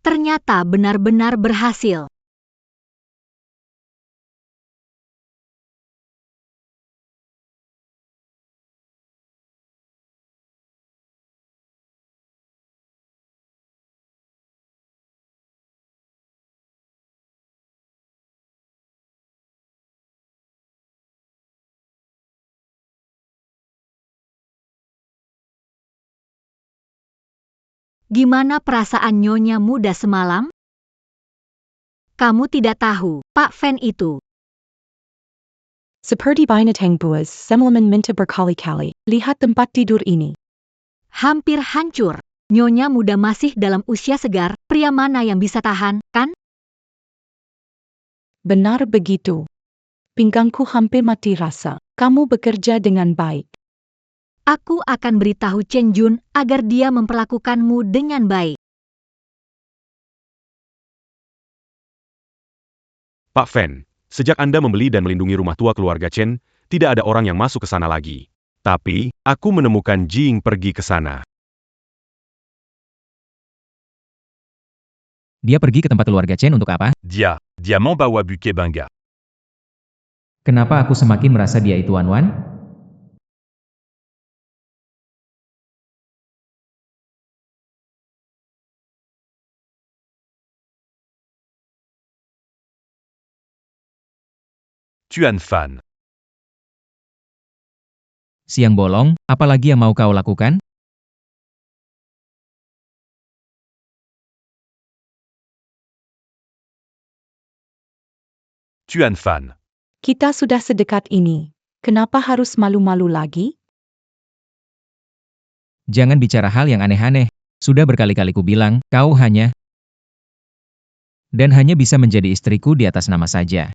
Ternyata benar-benar berhasil. Gimana perasaan Nyonya muda semalam? Kamu tidak tahu, Pak Fen itu. Seperti binatang buas, semalaman minta berkali-kali. Lihat tempat tidur ini. Hampir hancur. Nyonya muda masih dalam usia segar, pria mana yang bisa tahan, kan? Benar begitu. Pinggangku hampir mati rasa. Kamu bekerja dengan baik. Aku akan beritahu Chen Jun agar dia memperlakukanmu dengan baik. Pak Fen, sejak Anda membeli dan melindungi rumah tua keluarga Chen, tidak ada orang yang masuk ke sana lagi. Tapi, aku menemukan Jing pergi ke sana. Dia pergi ke tempat keluarga Chen untuk apa? Dia membawa buke bangga. Kenapa aku semakin merasa dia itu Wan-Wan? Tuan Fan. Siang bolong, apalagi yang mau kau lakukan? Tuan Fan. Kita sudah sedekat ini. Kenapa harus malu-malu lagi? Jangan bicara hal yang aneh-aneh. Sudah berkali-kali ku bilang, kau hanya bisa menjadi istriku di atas nama saja.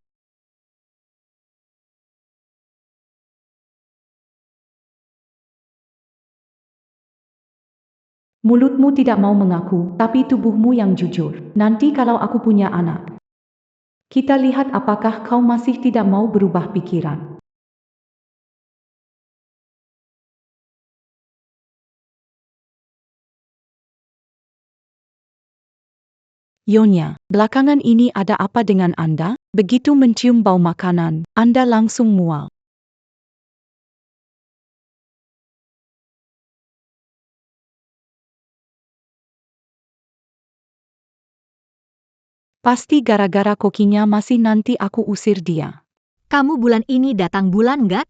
Mulutmu tidak mau mengaku, tapi tubuhmu yang jujur. Nanti kalau aku punya anak, kita lihat apakah kau masih tidak mau berubah pikiran. Nyonya, belakangan ini ada apa dengan Anda? Begitu mencium bau makanan, Anda langsung mual. Pasti gara-gara kokinya masih nanti aku usir dia. Kamu bulan ini datang bulan nggak?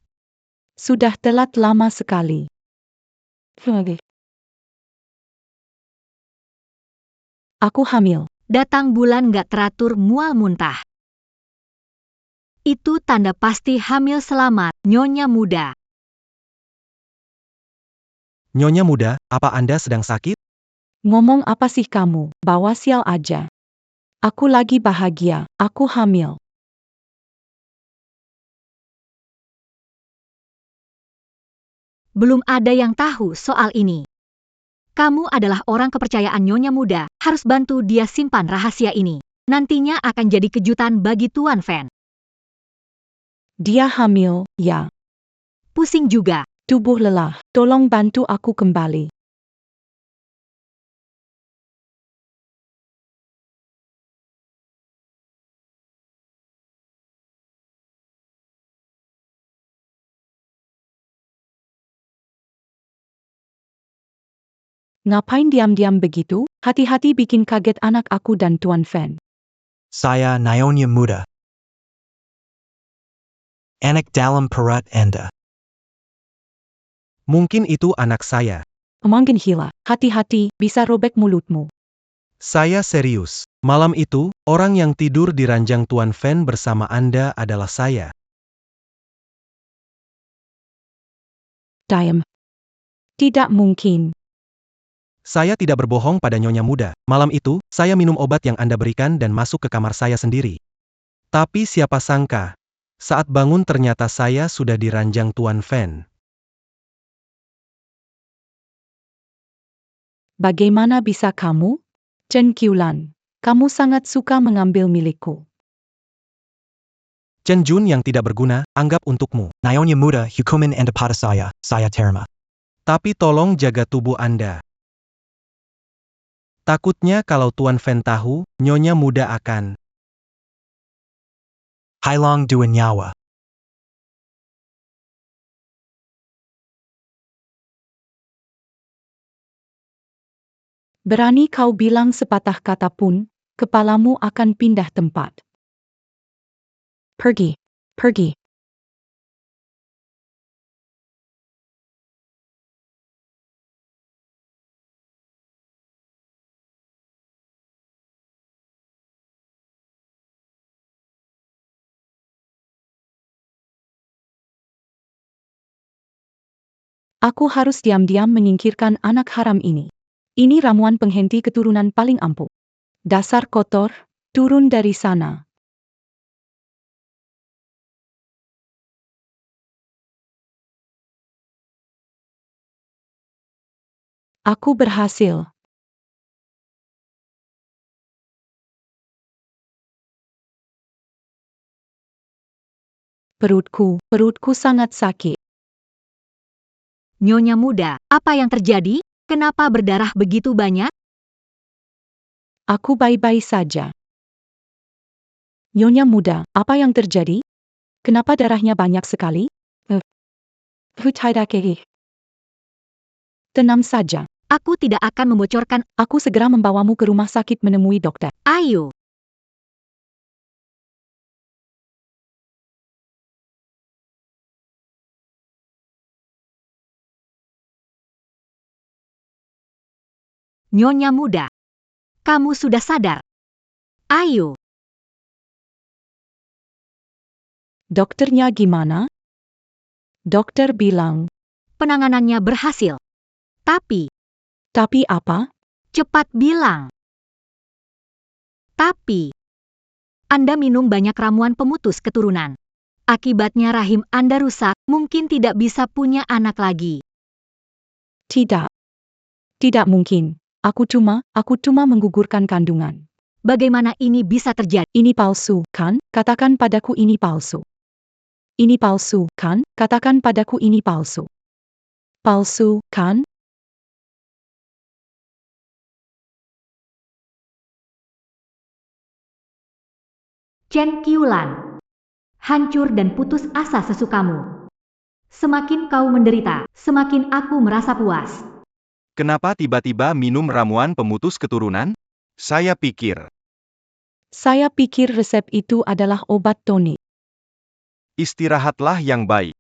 Sudah telat lama sekali. Aku hamil. Datang bulan nggak teratur mual muntah. Itu tanda pasti hamil. Selamat, Nyonya muda. Nyonya muda, apa Anda sedang sakit? Ngomong apa sih kamu? Bawa sial aja. Aku lagi bahagia, aku hamil. Belum ada yang tahu soal ini. Kamu adalah orang kepercayaan Nyonya muda, harus bantu dia simpan rahasia ini. Nantinya akan jadi kejutan bagi Tuan Fan. Dia hamil, ya. Pusing juga. Tubuh lelah, tolong bantu aku kembali. Ngapain diam-diam begitu? Hati-hati bikin kaget anak aku dan Tuan Fan. Saya Nyonya muda. Anak dalam perut Anda. Mungkin itu anak saya. Mungkin gila, hati-hati, bisa robek mulutmu. Saya serius. Malam itu, orang yang tidur di ranjang Tuan Fan bersama Anda adalah saya. Diam. Tidak mungkin. Saya tidak berbohong pada Nyonya muda. Malam itu, saya minum obat yang Anda berikan dan masuk ke kamar saya sendiri. Tapi siapa sangka, saat bangun ternyata saya sudah di ranjang Tuan Fan. Bagaimana bisa kamu? Chen Qiulan, kamu sangat suka mengambil milikku. Chen Jun yang tidak berguna, anggap untukmu. Nyonya muda, hukuman Anda pada saya terima. Tapi tolong jaga tubuh Anda. Takutnya kalau Tuan Fan tahu, Nyonya muda akan hilang dua nyawa. Berani kau bilang sepatah kata pun, kepalamu akan pindah tempat. Pergi. Pergi. Aku harus diam-diam menyingkirkan anak haram ini. Ini ramuan penghenti keturunan paling ampuh. Dasar kotor, turun dari sana. Aku berhasil. Perutku sangat sakit. Nyonya muda, apa yang terjadi? Kenapa berdarah begitu banyak? Aku baik-baik saja. Nyonya muda, apa yang terjadi? Kenapa darahnya banyak sekali? Tenang saja. Aku tidak akan membocorkan. Aku segera membawamu ke rumah sakit menemui dokter. Ayo. Nyonya muda, kamu sudah sadar? Ayo. Dokternya gimana? Dokter bilang, Penanganannya berhasil. Tapi, tapi apa? cepat bilang. Tapi, Anda minum banyak ramuan pemutus keturunan. Akibatnya rahim Anda rusak, mungkin tidak bisa punya anak lagi. Tidak. Tidak mungkin. Aku cuma menggugurkan kandungan. Bagaimana ini bisa terjadi? Ini palsu, kan? Katakan padaku ini palsu. Ini palsu, kan? Katakan padaku ini palsu. Palsu, kan? Chen Qiulan. Hancur dan putus asa sesukamu. Semakin kau menderita, semakin aku merasa puas. Kenapa tiba-tiba minum ramuan pemutus keturunan? Saya pikir, Saya pikir resep itu adalah obat tonik. istirahatlah yang baik.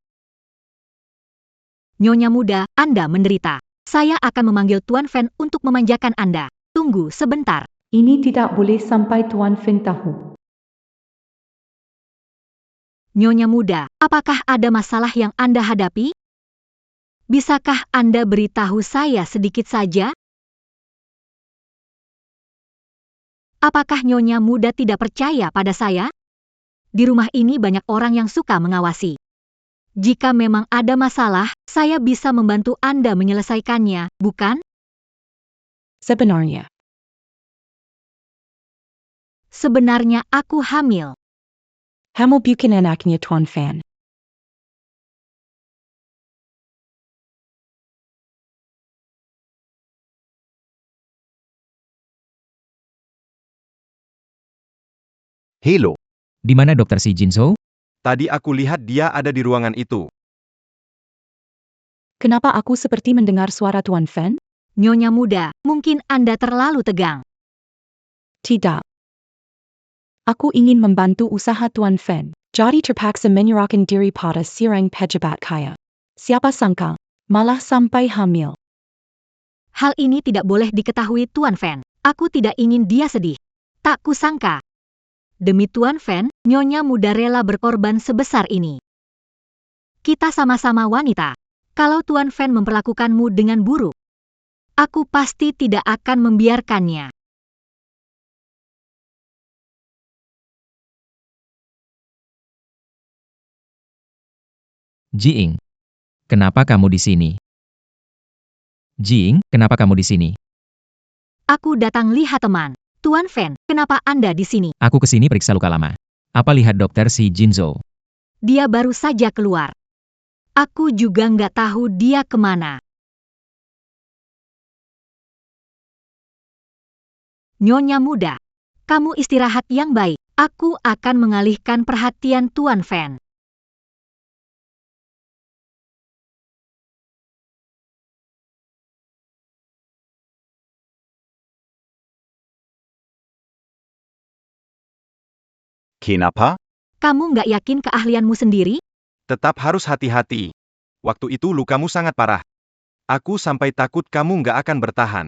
Nyonya muda, Anda menderita. Saya akan memanggil Tuan Fen untuk memanjakan Anda. Tunggu sebentar. Ini tidak boleh sampai Tuan Feng tahu. Nyonya muda, apakah ada masalah yang Anda hadapi? Bisakah Anda beritahu saya sedikit saja? Apakah Nyonya muda tidak percaya pada saya? Di rumah ini banyak orang yang suka mengawasi. Jika memang ada masalah, saya bisa membantu Anda menyelesaikannya, bukan? Sebenarnya aku hamil. Hamil bukan anaknya Tuan Fan. Halo, Di mana Dokter Si Jinso? tadi aku lihat dia ada di ruangan itu. Kenapa aku seperti mendengar suara Tuan Fan? Nyonya muda, mungkin Anda terlalu tegang. Tidak. Aku ingin membantu usaha Tuan Fan. Jadi terpaksa menyerahkan diri pada sirang pejabat kaya. Siapa sangka, malah sampai hamil. Hal ini tidak boleh diketahui Tuan Fen. Aku tidak ingin dia sedih. Tak kusangka. Demi Tuan Fen, Nyonya muda rela berkorban sebesar ini. Kita sama-sama wanita. Kalau Tuan Fen memperlakukanmu dengan buruk, aku pasti tidak akan membiarkannya. Jiing. Kenapa kamu di sini? Jiing, kenapa kamu di sini? Aku datang lihat teman. Tuan Fen, kenapa Anda di sini? Aku kesini periksa luka lama. Apa lihat Dokter Si Jinso? Dia baru saja keluar. Aku juga nggak tahu dia kemana. Nyonya muda, kamu istirahat yang baik. Aku akan mengalihkan perhatian Tuan Fen. Kenapa? Kamu nggak yakin keahlianmu sendiri? Tetap harus hati-hati. Waktu itu lukamu sangat parah. Aku sampai takut kamu nggak akan bertahan.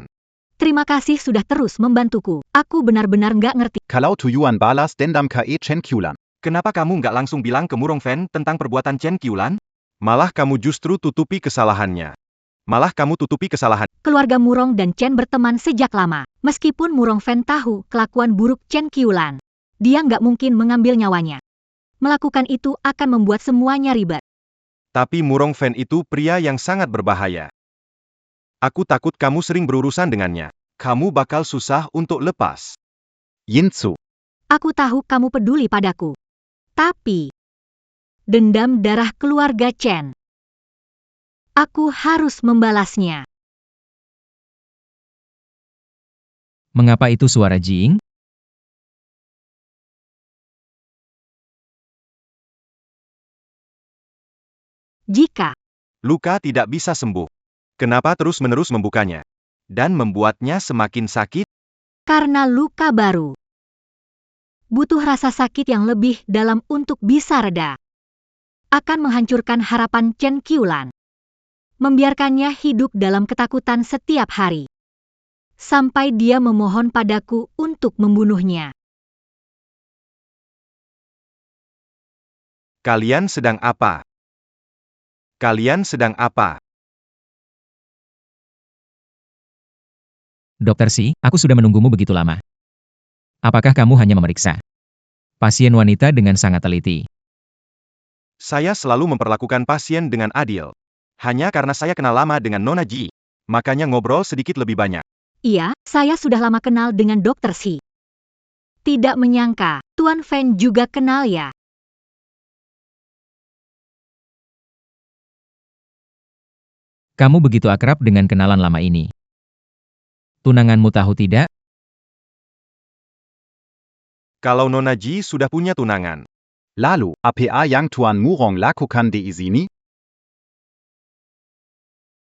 Terima kasih sudah terus membantuku. Aku benar-benar nggak ngerti. Kalau Yuan balas dendam ke Chen Qiulan. Kenapa kamu nggak langsung bilang ke Murong Fen tentang perbuatan Chen Qiulan? Malah kamu justru tutupi kesalahannya. Keluarga Murong dan Chen berteman sejak lama. Meskipun Murong Fen tahu kelakuan buruk Chen Qiulan, dia nggak mungkin mengambil nyawanya. Melakukan itu akan membuat semuanya ribet. Tapi Murong Fen itu pria yang sangat berbahaya. Aku takut kamu sering berurusan dengannya. Kamu bakal susah untuk lepas. Yinzu. Aku tahu kamu peduli padaku. Tapi, dendam darah keluarga Chen. Aku harus membalasnya. Mengapa itu suara Jiing? Jika Luka tidak bisa sembuh. Kenapa terus-menerus membukanya? Dan membuatnya semakin sakit? karena luka baru, butuh rasa sakit yang lebih dalam untuk bisa reda. Akan menghancurkan harapan Chen Qiulan. Membiarkannya hidup dalam ketakutan setiap hari. sampai dia memohon padaku untuk membunuhnya. Kalian sedang apa? Kalian sedang apa? Dokter Si, aku sudah menunggumu begitu lama. Apakah kamu hanya memeriksa pasien wanita dengan sangat teliti? Saya selalu memperlakukan pasien dengan adil. Hanya karena saya kenal lama dengan Nona Ji, makanya ngobrol sedikit lebih banyak. Iya, saya sudah lama kenal dengan Dokter Si. Tidak menyangka, Tuan Fen juga kenal ya. Kamu begitu akrab dengan kenalan lama ini. Tunanganmu tahu tidak? Kalau Nona Ji sudah punya tunangan, Lalu, apa yang Tuan Murong lakukan di sini?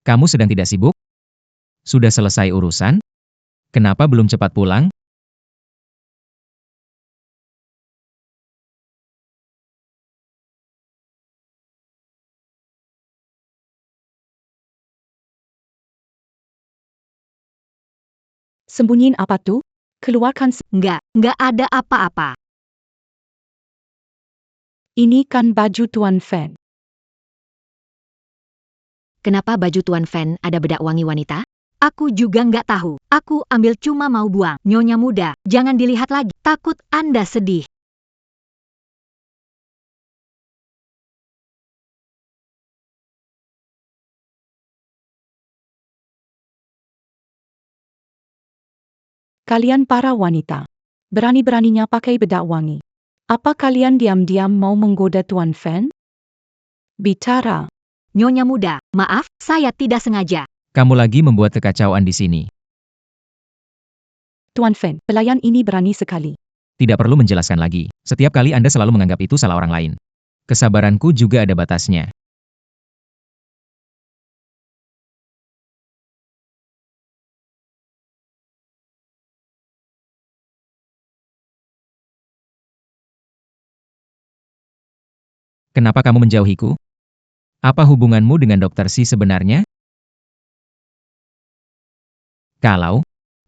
Kamu sedang tidak sibuk? Sudah selesai urusan? Kenapa belum cepat pulang? Sembunyiin apa tuh? Keluarkan. Nggak ada apa-apa. Ini kan baju Tuan Fen. Kenapa baju Tuan Fen ada bedak wangi wanita? Aku juga nggak tahu. Aku ambil cuma mau buang. Nyonya muda, jangan dilihat lagi. Takut Anda sedih. Kalian para wanita. Berani-beraninya pakai bedak wangi. Apa kalian diam-diam mau menggoda Tuan Fen? Bicara. Nyonya muda, maaf, saya tidak sengaja. Kamu lagi membuat kekacauan di sini. Tuan Fen, pelayan ini berani sekali. Tidak perlu menjelaskan lagi. Setiap kali Anda selalu menganggap itu salah orang lain. Kesabaranku juga ada batasnya. Kenapa kamu menjauhiku? Apa hubunganmu dengan Dokter Si sebenarnya?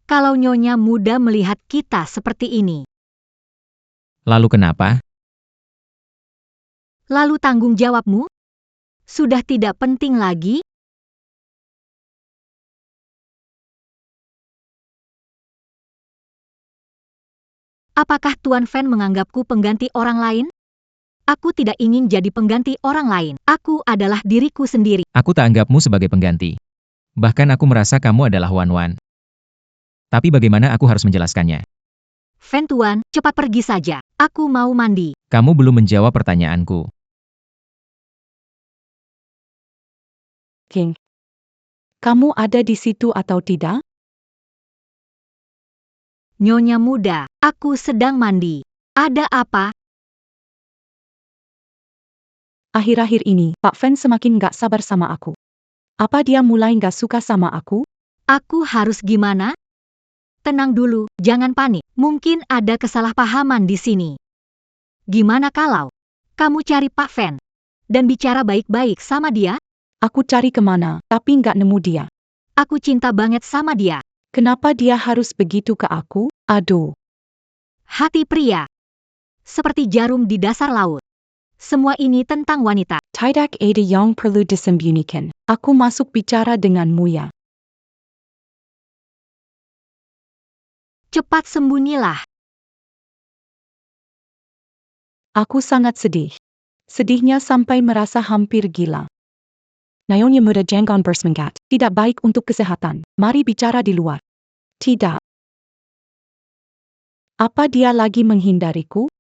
Kalau Nyonya muda melihat kita seperti ini, lalu kenapa? lalu tanggung jawabmu? Sudah tidak penting lagi? Apakah Tuan Fen menganggapku pengganti orang lain? Aku tidak ingin jadi pengganti orang lain. Aku adalah diriku sendiri. Aku tak anggapmu sebagai pengganti. Bahkan aku merasa kamu adalah Wan Wan. Tapi bagaimana aku harus menjelaskannya? Fen Tuan, cepat pergi saja. Aku mau mandi. Kamu belum menjawab pertanyaanku. King. Kamu ada di situ atau tidak? Nyonya muda, aku sedang mandi. Ada apa? Akhir-akhir ini, Pak Fen semakin gak sabar sama aku. Apa dia mulai gak suka sama aku? Aku harus gimana? Tenang dulu, jangan panik. Mungkin ada kesalahpahaman di sini. Gimana kalau kamu cari Pak Fen dan bicara baik-baik sama dia? Aku cari kemana, tapi gak nemu dia. Aku cinta banget sama dia. Kenapa dia harus begitu ke aku? Aduh. Hati pria. Seperti jarum di dasar laut. Semua ini tentang wanita. Tidak ada yang perlu disembunyikan. Aku masuk bicara denganmu ya. Cepat sembunyilah. Aku sangat sedih. Sedihnya sampai merasa hampir gila. Nyonya muda jangan bersemangat. Tidak baik untuk kesehatan. Mari bicara di luar. Tidak. Apa dia lagi menghindariku?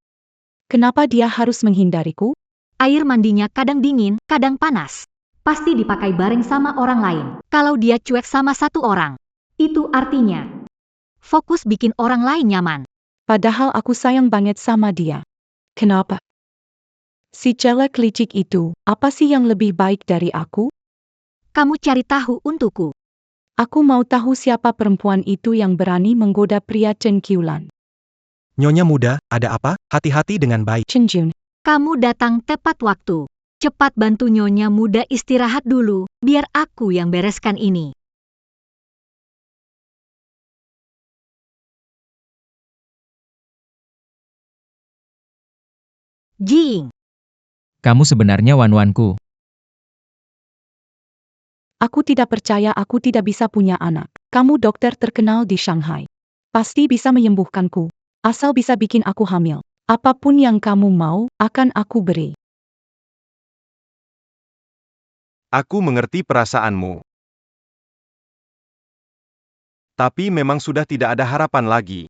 Kenapa dia harus menghindariku? Air mandinya kadang dingin, kadang panas. Pasti dipakai bareng sama orang lain. Kalau dia cuek sama satu orang, itu artinya fokus bikin orang lain nyaman. Padahal aku sayang banget sama dia. Kenapa? Si celak licik itu, apa sih yang lebih baik dari aku? Kamu cari tahu untukku. Aku mau tahu siapa perempuan itu yang berani menggoda pria Chen Qiulan. Nyonya muda, ada apa? Hati-hati dengan bayi. Chen Jun. Kamu datang tepat waktu. Cepat bantu nyonya muda istirahat dulu, biar aku yang bereskan ini. Jing, Kamu sebenarnya wan-wanku. Aku tidak percaya aku tidak bisa punya anak. Kamu dokter terkenal di Shanghai. Pasti bisa menyembuhkanku. Asal bisa bikin aku hamil. Apapun yang kamu mau, akan aku beri. Aku mengerti perasaanmu. Tapi memang sudah tidak ada harapan lagi.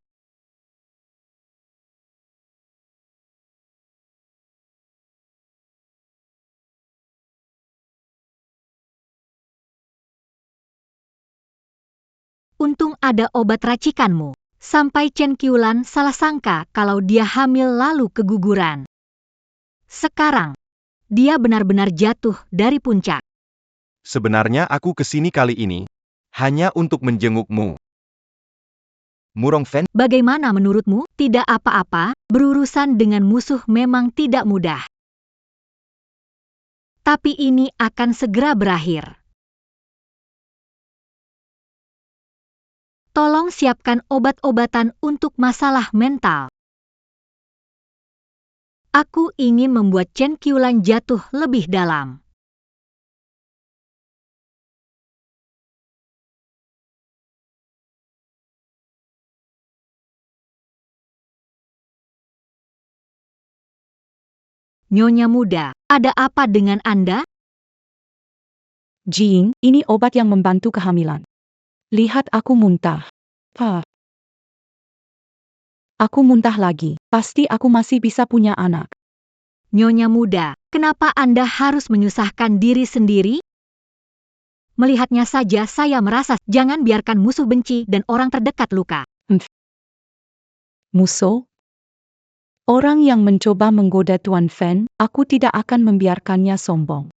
untung ada obat racikanmu. Sampai Chen Qiulan salah sangka kalau dia hamil lalu keguguran. Sekarang, dia benar-benar jatuh dari puncak. Sebenarnya aku kesini kali ini hanya untuk menjengukmu. Murong Fen, Bagaimana menurutmu? Tidak apa-apa, berurusan dengan musuh memang tidak mudah. Tapi ini akan segera berakhir. Tolong siapkan obat-obatan untuk masalah mental. Aku ingin membuat Chen Qiulan jatuh lebih dalam. Nyonya muda, ada apa dengan Anda? Jing, ini obat yang membantu kehamilan. Lihat aku muntah. Aku muntah lagi. Pasti aku masih bisa punya anak. Nyonya muda, kenapa Anda harus menyusahkan diri sendiri? Melihatnya saja saya merasa jangan biarkan musuh benci dan orang terdekat luka. Musuh? Orang yang mencoba menggoda Tuan Fen, aku tidak akan membiarkannya sombong.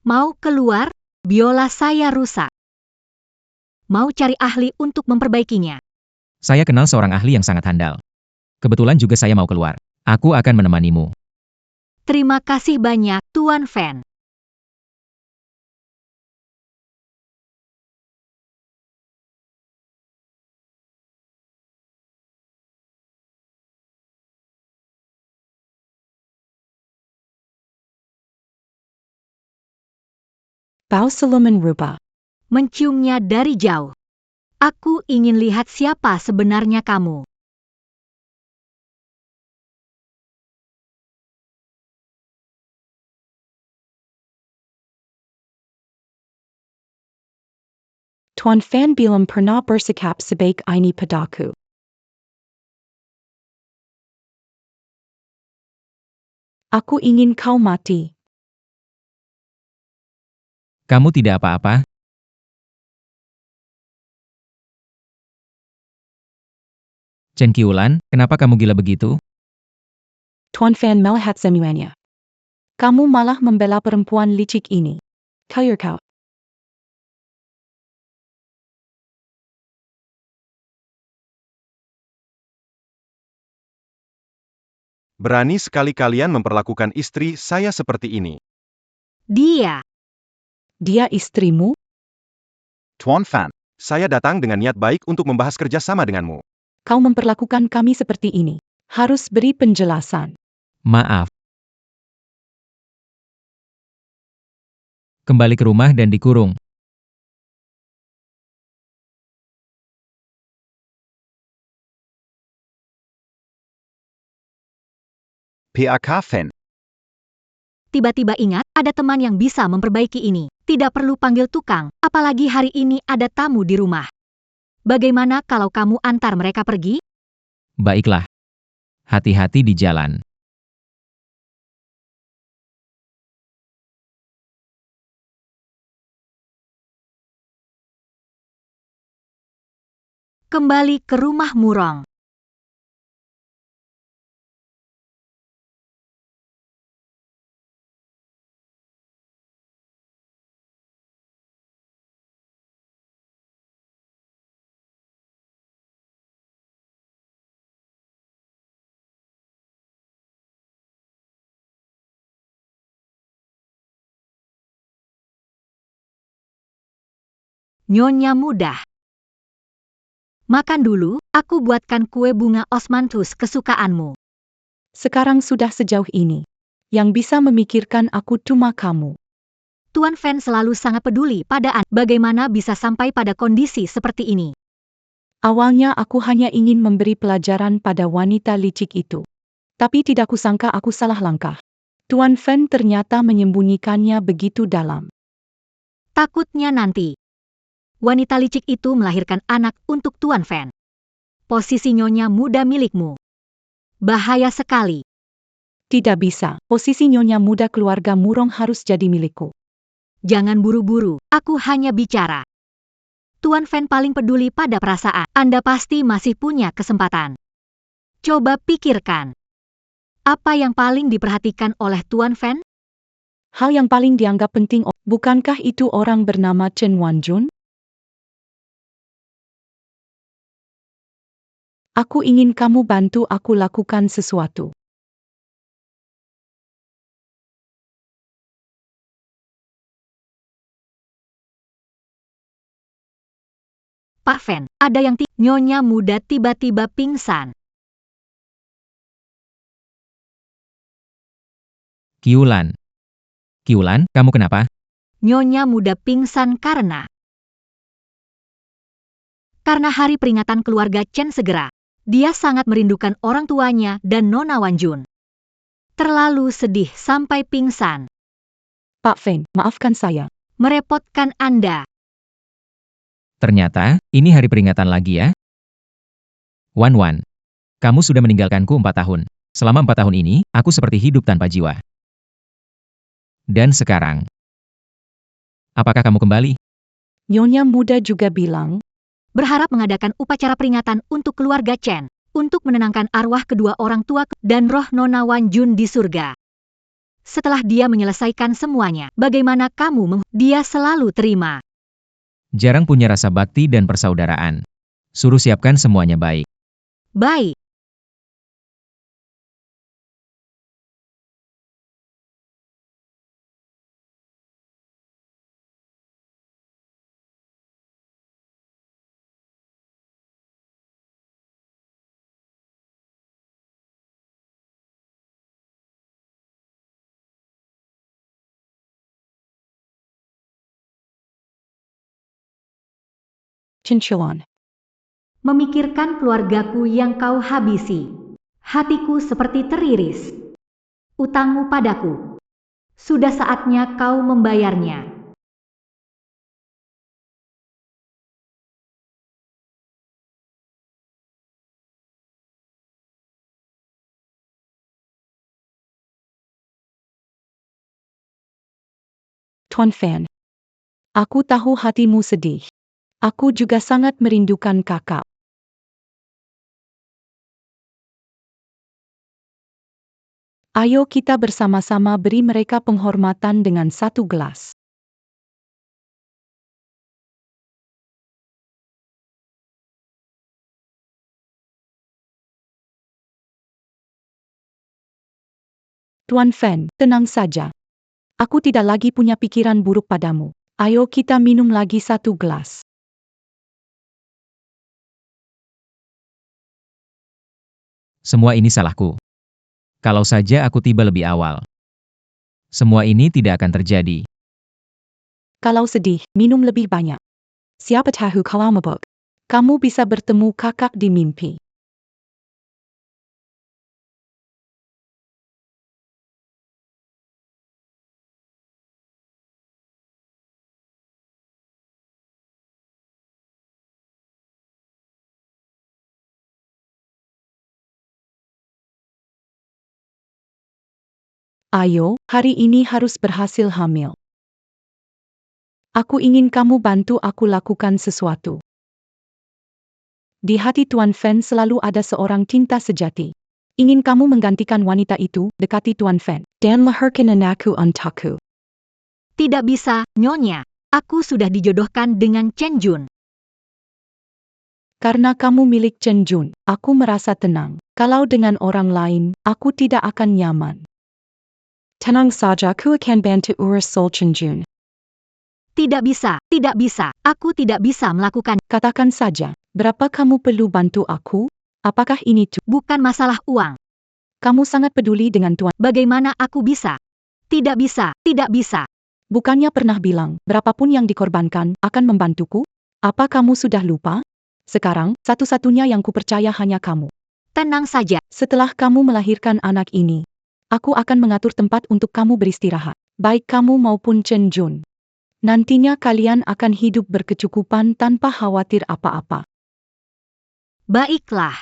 Mau keluar? Biola saya rusak. Mau cari ahli untuk memperbaikinya. Saya kenal seorang ahli yang sangat handal. Kebetulan juga saya mau keluar. Aku akan menemanimu. Terima kasih banyak, Tuan Fen. Bau Solomon Rupa. Menciumnya dari jauh. Aku ingin lihat siapa sebenarnya kamu. Tuan Fan belum pernah bersikap sebaik ini padaku. Aku ingin kau mati. Kamu tidak apa-apa? Chen Qiulan, kenapa kamu gila begitu? Tuan Fan melihat semuanya. Kamu malah membela perempuan licik ini. Kau. berani sekali kalian memperlakukan istri saya seperti ini. Dia. Dia istrimu? Tuan Fan, Saya datang dengan niat baik untuk membahas kerjasama denganmu. Kau memperlakukan kami seperti ini. Harus beri penjelasan. Maaf. Kembali ke rumah dan dikurung. PAK Fan, Tiba-tiba ingat, ada teman yang bisa memperbaiki ini. Tidak perlu panggil tukang, apalagi hari ini ada tamu di rumah. Bagaimana kalau kamu antar mereka pergi? Baiklah. Hati-hati di jalan. Kembali ke rumah Murong. Nyonya muda. Makan dulu, aku buatkan kue bunga osmanthus kesukaanmu. Sekarang sudah sejauh ini. Yang bisa memikirkan aku cuma kamu. Tuan Fen selalu sangat peduli pada Anda. Bagaimana bisa sampai pada kondisi seperti ini? Awalnya aku hanya ingin memberi pelajaran pada wanita licik itu. Tapi tidak kusangka aku salah langkah. Tuan Fen ternyata menyembunyikannya begitu dalam. Takutnya nanti wanita licik itu melahirkan anak untuk Tuan Fen. Posisi nyonya muda milikmu. Bahaya sekali. Tidak bisa, posisi nyonya muda keluarga Murong harus jadi milikku. Jangan buru-buru, aku hanya bicara. Tuan Fen paling peduli pada perasaan. Anda pasti masih punya kesempatan. Coba pikirkan. Apa yang paling diperhatikan oleh Tuan Fen? Hal yang paling dianggap penting, bukankah itu orang bernama Chen Wanjun? Aku ingin kamu bantu aku lakukan sesuatu. Pak Fen, ada yang nyonya muda tiba-tiba pingsan. Qiulan. Qiulan, kamu kenapa? Nyonya muda pingsan karena hari peringatan keluarga Chen segera. Dia sangat merindukan orang tuanya dan Nona Wanjun. Terlalu sedih sampai pingsan. Pak Fen, maafkan saya. Merepotkan Anda. Ternyata, ini hari peringatan lagi ya? Wan, kamu sudah meninggalkanku 4 tahun. Selama 4 tahun ini, aku seperti hidup tanpa jiwa. Dan sekarang, apakah kamu kembali? Nyonya muda juga bilang, Berharap mengadakan upacara peringatan untuk keluarga Chen. Untuk menenangkan arwah kedua orang tua dan roh Nona Wanjun di surga. Setelah dia menyelesaikan semuanya, bagaimana kamu dia selalu terima. Jarang punya rasa bakti dan persaudaraan. Suruh siapkan semuanya baik. Baik. Chinchuan. Memikirkan keluargaku yang kau habisi. Hatiku seperti teriris. Utangmu padaku. Sudah saatnya kau membayarnya. Tuan Fen. Aku tahu hatimu sedih. Aku juga sangat merindukan kakak. Ayo kita bersama-sama beri mereka penghormatan dengan satu gelas. Tuan Fen, tenang saja. Aku tidak lagi punya pikiran buruk padamu. Ayo kita minum lagi satu gelas. Semua ini salahku. Kalau saja aku tiba lebih awal. Semua ini tidak akan terjadi. Kalau sedih, minum lebih banyak. Siapa tahu kalau mabuk, kamu bisa bertemu kakak di mimpi. Ayo, hari ini harus berhasil hamil. Aku ingin kamu bantu aku lakukan sesuatu. Di hati Tuan Fen selalu ada seorang cinta sejati. Ingin kamu menggantikan wanita itu, dekati Tuan Fen, dan lahirkan anakku untukku. Tidak bisa, Nyonya. Aku sudah dijodohkan dengan Chen Jun. Karena kamu milik Chen Jun, aku merasa tenang. Kalau dengan orang lain, aku tidak akan nyaman. Tenang saja, aku akan bantu urus Sol Chen Jun. Tidak bisa, tidak bisa. Aku tidak bisa melakukan. Katakan saja, berapa kamu perlu bantu aku? Apakah ini Bukan masalah uang. kamu sangat peduli dengan Tuan? Bagaimana aku bisa? Tidak bisa, tidak bisa. Bukannya pernah bilang, berapapun yang dikorbankan akan membantuku? Apa kamu sudah lupa? Sekarang, satu-satunya yang kupercaya hanya kamu. Tenang saja. Setelah kamu melahirkan anak ini, aku akan mengatur tempat untuk kamu beristirahat. Baik kamu maupun Chen Jun. Nantinya kalian akan hidup berkecukupan tanpa khawatir apa-apa. Baiklah.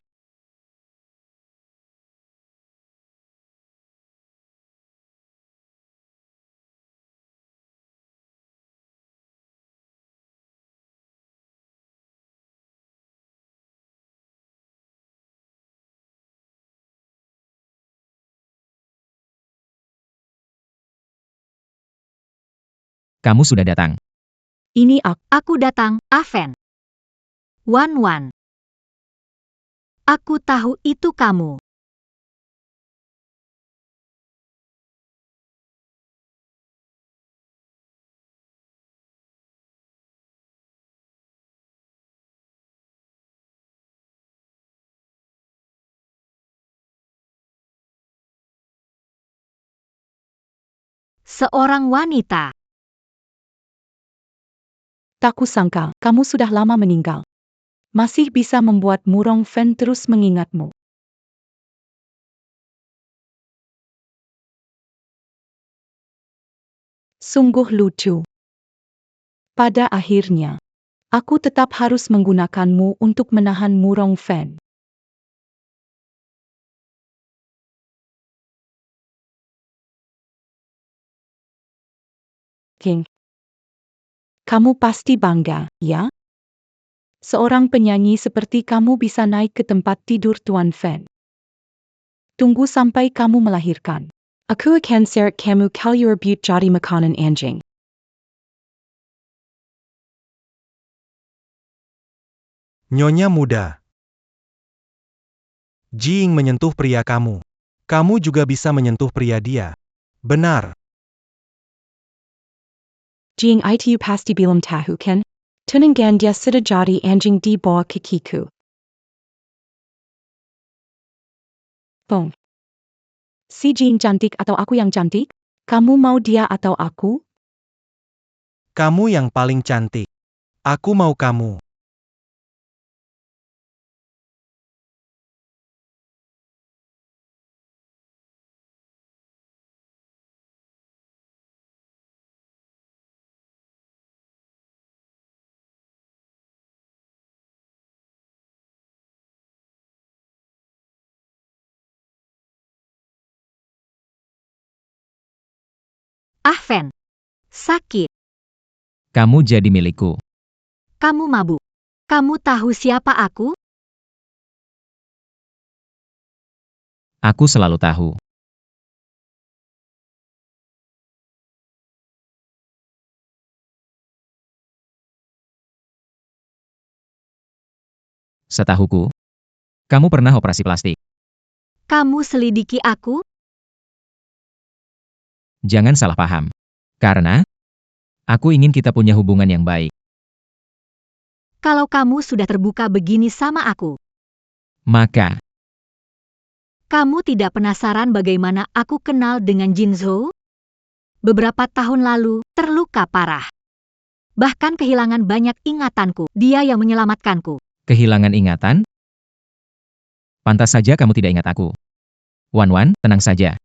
Kamu sudah datang. Ini aku. Aku datang, Aven. Wan. Aku tahu itu kamu. Seorang wanita. Tak kusangka, kamu sudah lama meninggal. Masih bisa membuat Murong Fen terus mengingatmu. Sungguh lucu. Pada akhirnya, aku tetap harus menggunakanmu untuk menahan Murong Fen. King. Kamu pasti bangga, ya? Seorang penyanyi seperti kamu bisa naik ke tempat tidur Tuan Fen. Tunggu sampai kamu melahirkan. Aku akan seret kamu kalau rebut jadi makanan anjing. Nyonya muda. Jing menyentuh pria kamu. Kamu juga bisa menyentuh pria dia. Benar. Jing itu pasti belum tahu kan? Tunangan dia sudah jadi anjing di bawah kakiku. Bong. Si Jing cantik atau aku yang cantik? Kamu mau dia atau aku? Kamu yang paling cantik. Aku mau kamu. Aven. Sakit. Kamu jadi milikku. Kamu mabuk. Kamu tahu siapa aku? Aku selalu tahu. Setahuku, kamu pernah operasi plastik. Kamu selidiki aku? Jangan salah paham. Karena, aku ingin kita punya hubungan yang baik. Kalau kamu sudah terbuka begini sama aku, Maka, kamu tidak penasaran bagaimana aku kenal dengan Jinzhou? Beberapa tahun lalu, terluka parah. Bahkan kehilangan banyak ingatanku. Dia yang menyelamatkanku. kehilangan ingatan? Pantas saja kamu tidak ingat aku. Wan, tenang saja.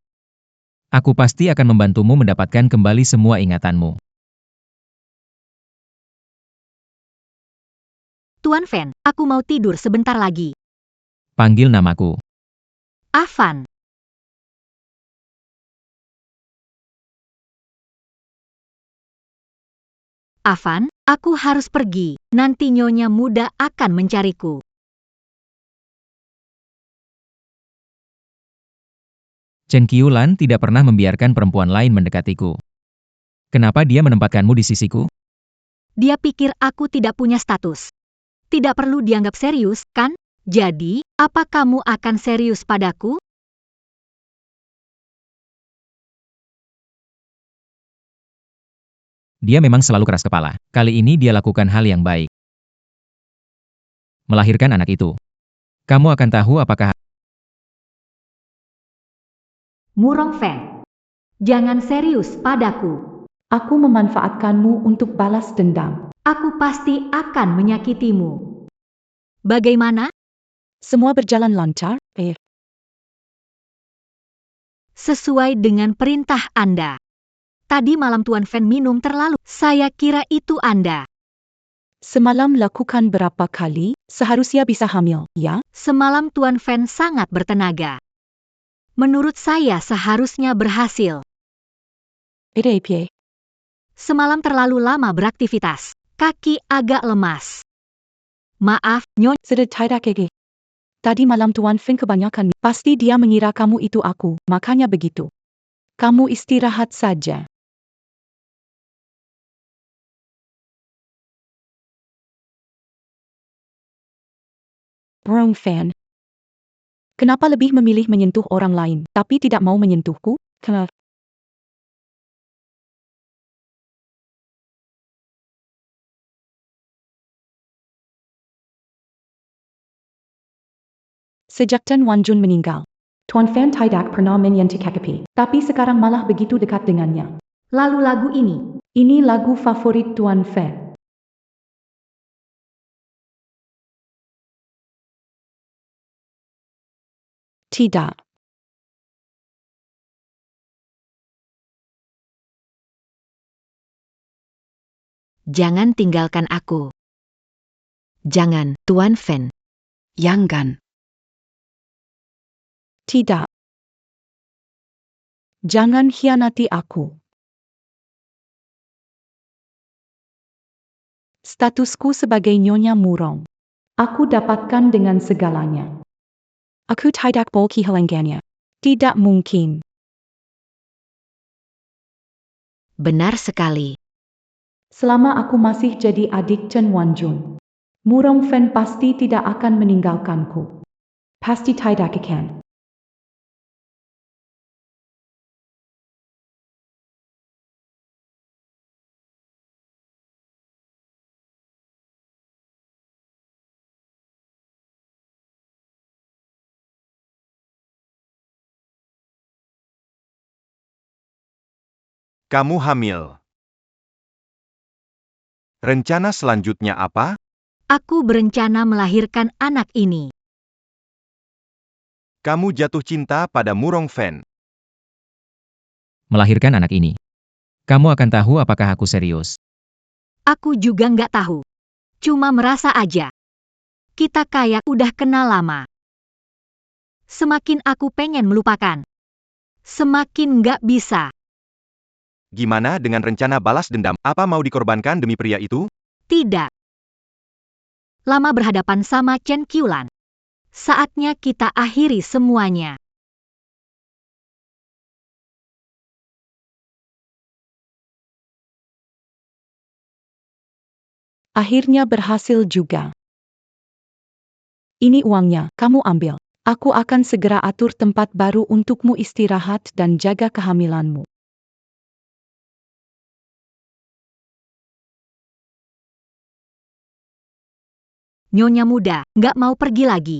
Aku pasti akan membantumu mendapatkan kembali semua ingatanmu. Tuan Fen, aku mau tidur sebentar lagi. Panggil namaku. Avan. Avan, aku harus pergi. Nanti nyonya muda akan mencariku. Chen Qiulan tidak pernah membiarkan perempuan lain mendekatiku. Kenapa dia menempatkanmu di sisiku? Dia pikir aku tidak punya status. Tidak perlu dianggap serius, kan? Jadi, apa kamu akan serius padaku? Dia memang selalu keras kepala. Kali ini dia lakukan hal yang baik. Melahirkan anak itu. Kamu akan tahu apakah Murong Fen, jangan serius padaku. Aku memanfaatkanmu untuk balas dendam. Aku pasti akan menyakitimu. Bagaimana? Semua berjalan lancar, Sesuai dengan perintah Anda. Tadi malam Tuan Fen minum terlalu. Saya kira itu Anda. Semalam lakukan berapa kali? Seharusnya bisa hamil, ya? Semalam Tuan Fen sangat bertenaga. Menurut saya seharusnya berhasil. Pie. Semalam terlalu lama beraktivitas. Kaki agak lemas. Maaf, Nyonya. Sudah tidak gege. Tadi malam Tuan Feng kebanyakan. Pasti dia mengira kamu itu aku, makanya begitu. Kamu istirahat saja. Murong Fen. Kenapa lebih memilih menyentuh orang lain, tapi tidak mau menyentuhku? Kenapa? Sejak Tan Wanjun meninggal, Tuan Fan tidak pernah menyentuh Kakapi, tapi sekarang malah begitu dekat dengannya. Lalu lagu ini. Ini lagu favorit Tuan Fan. Tidak. Jangan tinggalkan aku. Jangan, Tuan Fen. Jangan. Tidak. Jangan hianati aku. Statusku sebagai Nyonya Murong. Aku dapatkan dengan segalanya. Aku tidak boleh kehilangannya. Tidak mungkin. Benar sekali. Selama aku masih jadi adik Chen Wanjun, Murong Fen pasti tidak akan meninggalkanku. Pasti tidak akan. Kamu hamil. Rencana selanjutnya apa? Aku berencana melahirkan anak ini. Kamu jatuh cinta pada Murong Fen. melahirkan anak ini? Kamu akan tahu apakah aku serius. Aku juga nggak tahu. Cuma merasa aja. Kita kayak udah kenal lama. Semakin aku pengen melupakan, semakin nggak bisa. Gimana dengan rencana balas dendam? Apa mau dikorbankan demi pria itu? Tidak. Lama berhadapan sama Chen Qiulan. Saatnya kita akhiri semuanya. Akhirnya berhasil juga. Ini uangnya, kamu ambil. Aku akan segera atur tempat baru untukmu istirahat dan jaga kehamilanmu. Nyonya muda, nggak mau pergi lagi.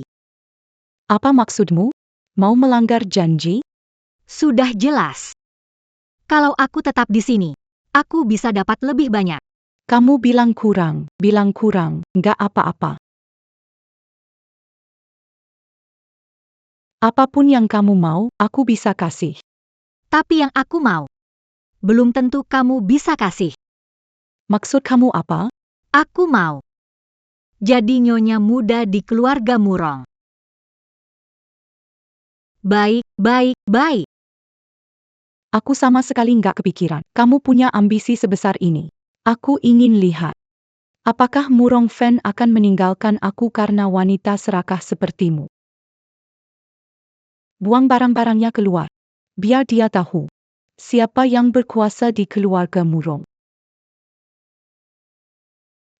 Apa maksudmu? Mau melanggar janji? Sudah jelas. Kalau aku tetap di sini, aku bisa dapat lebih banyak. Kamu bilang kurang, nggak apa-apa. Apapun yang kamu mau, aku bisa kasih. Tapi yang aku mau, belum tentu kamu bisa kasih. Maksud kamu apa? Aku mau jadi nyonya muda di keluarga Murong. Baik, baik, baik. Aku sama sekali nggak kepikiran. Kamu punya ambisi sebesar ini. Aku ingin lihat. Apakah Murong Fen akan meninggalkan aku karena wanita serakah sepertimu? Buang barang-barangnya keluar. Biar dia tahu siapa yang berkuasa di keluarga Murong.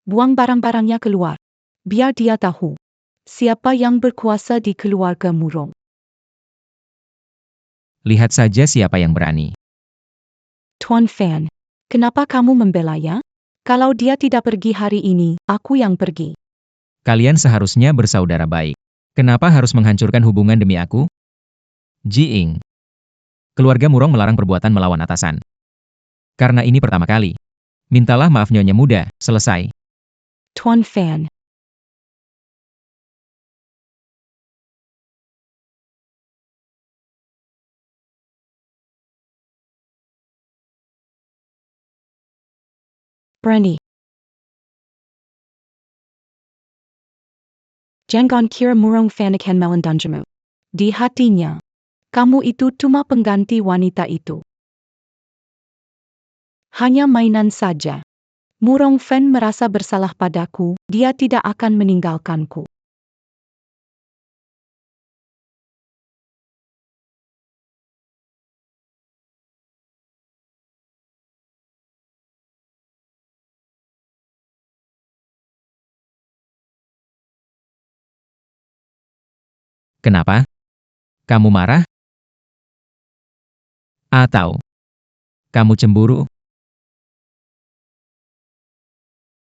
Buang barang-barangnya keluar. Biar dia tahu siapa yang berkuasa di keluarga Murong. Lihat saja siapa yang berani. Tuan Fan, Kenapa kamu membelanya? Kalau dia tidak pergi hari ini, aku yang pergi. Kalian seharusnya bersaudara baik. Kenapa harus menghancurkan hubungan demi aku? Ji-ing. Keluarga Murong melarang perbuatan melawan atasan. Karena ini pertama kali. Mintalah maaf Nyonya Muda, selesai. Tuan Fan. Berani. Jangan kira Murong Fan akan melindungimu. Di hatinya, kamu itu cuma pengganti wanita itu. Hanya mainan saja. Murong Fan merasa bersalah padaku, dia tidak akan meninggalkanku. Kenapa? Kamu marah? Atau kamu cemburu?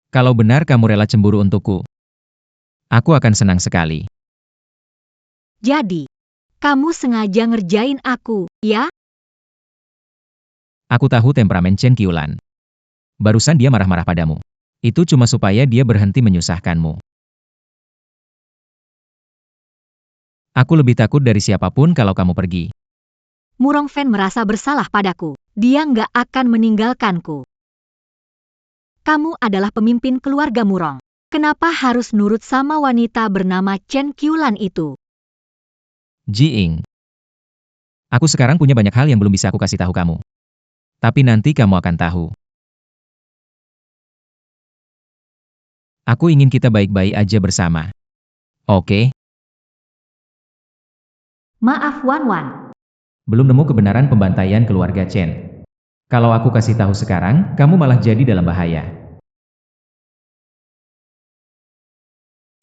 Kalau benar kamu rela cemburu untukku, aku akan senang sekali. Jadi, kamu sengaja ngerjain aku, ya? Aku tahu temperamen Chen Qiulan. Barusan dia marah-marah padamu. Itu cuma supaya dia berhenti menyusahkanmu. Aku lebih takut dari siapapun kalau kamu pergi. Murong Fan merasa bersalah padaku. Dia nggak akan meninggalkanku. Kamu adalah pemimpin keluarga Murong. Kenapa harus nurut sama wanita bernama Chen Qiulan itu? Ji-ing. Aku sekarang punya banyak hal yang belum bisa aku kasih tahu kamu. Tapi nanti kamu akan tahu. Aku ingin kita baik-baik aja bersama. Oke? Maaf Wan. Belum nemu kebenaran pembantaian keluarga Chen. Kalau aku kasih tahu sekarang, kamu malah jadi dalam bahaya.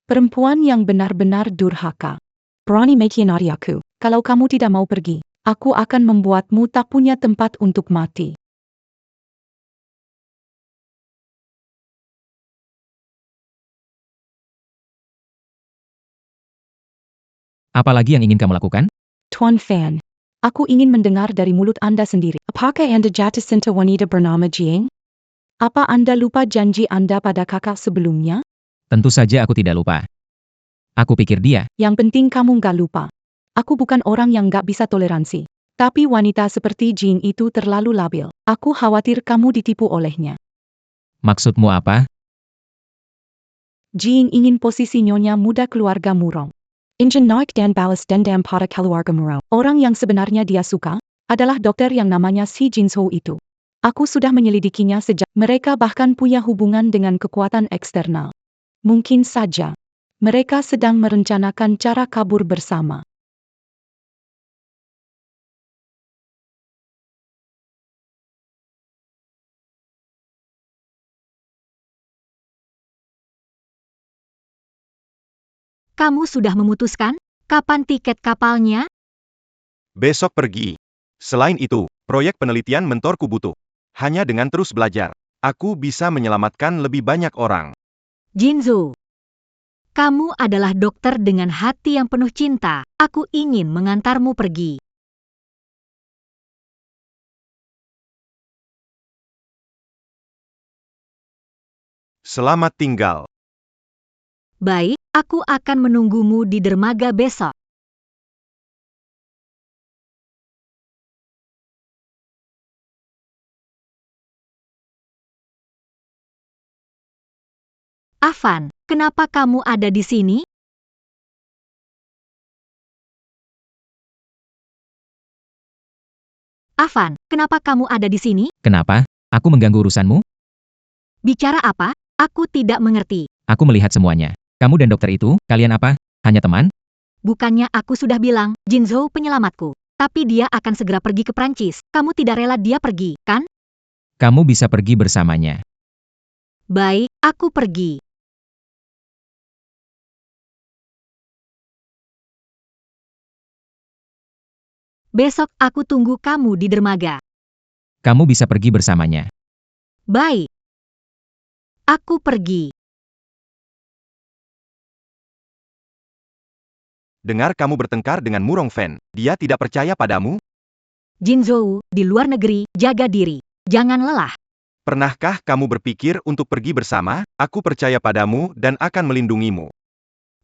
Perempuan yang benar-benar durhaka. Berani mengkhianati aku. Kalau kamu tidak mau pergi, aku akan membuatmu tak punya tempat untuk mati. Apalagi yang ingin kamu lakukan? Tuan Fan, aku ingin mendengar dari mulut Anda sendiri. Apakah Anda jatuh cinta wanita bernama Jiang? Apa Anda lupa janji Anda pada kakak sebelumnya? Tentu saja aku tidak lupa. Aku pikir dia. Yang penting kamu nggak lupa. Aku bukan orang yang nggak bisa toleransi. Tapi wanita seperti Jiang itu terlalu labil. Aku khawatir kamu ditipu olehnya. Maksudmu apa? Jiang ingin posisi nyonya muda keluarga Murong. Ingin naik dan balas dendam pada keluarga Murong. Orang yang sebenarnya dia suka adalah dokter yang namanya Si Jinso itu. Aku sudah menyelidikinya sejak mereka bahkan punya hubungan dengan kekuatan eksternal. Mungkin saja mereka sedang merencanakan cara kabur bersama. Kamu sudah memutuskan? Kapan tiket kapalnya? Besok pergi. Selain itu, proyek penelitian mentorku butuh. Hanya dengan terus belajar, aku bisa menyelamatkan lebih banyak orang. Jinzo. Kamu adalah dokter dengan hati yang penuh cinta. Aku ingin mengantarmu pergi. Selamat tinggal. Baik, aku akan menunggumu di dermaga besok. Afan, kenapa kamu ada di sini? Afan, kenapa kamu ada di sini? Kenapa? Aku mengganggu urusanmu? Bicara apa? Aku tidak mengerti. Aku melihat semuanya. Kamu dan dokter itu, kalian apa? Hanya teman? Bukannya aku sudah bilang, Jinzo penyelamatku. Tapi dia akan segera pergi ke Prancis. Kamu tidak rela dia pergi, kan? Kamu bisa pergi bersamanya. Baik, aku pergi. Besok aku tunggu kamu di dermaga. Kamu bisa pergi bersamanya. Baik. Aku pergi. Dengar kamu bertengkar dengan Murong Fen. Dia tidak percaya padamu? Jinzhou, di luar negeri, jaga diri. Jangan lelah. Pernahkah kamu berpikir untuk pergi bersama? Aku percaya padamu dan akan melindungimu.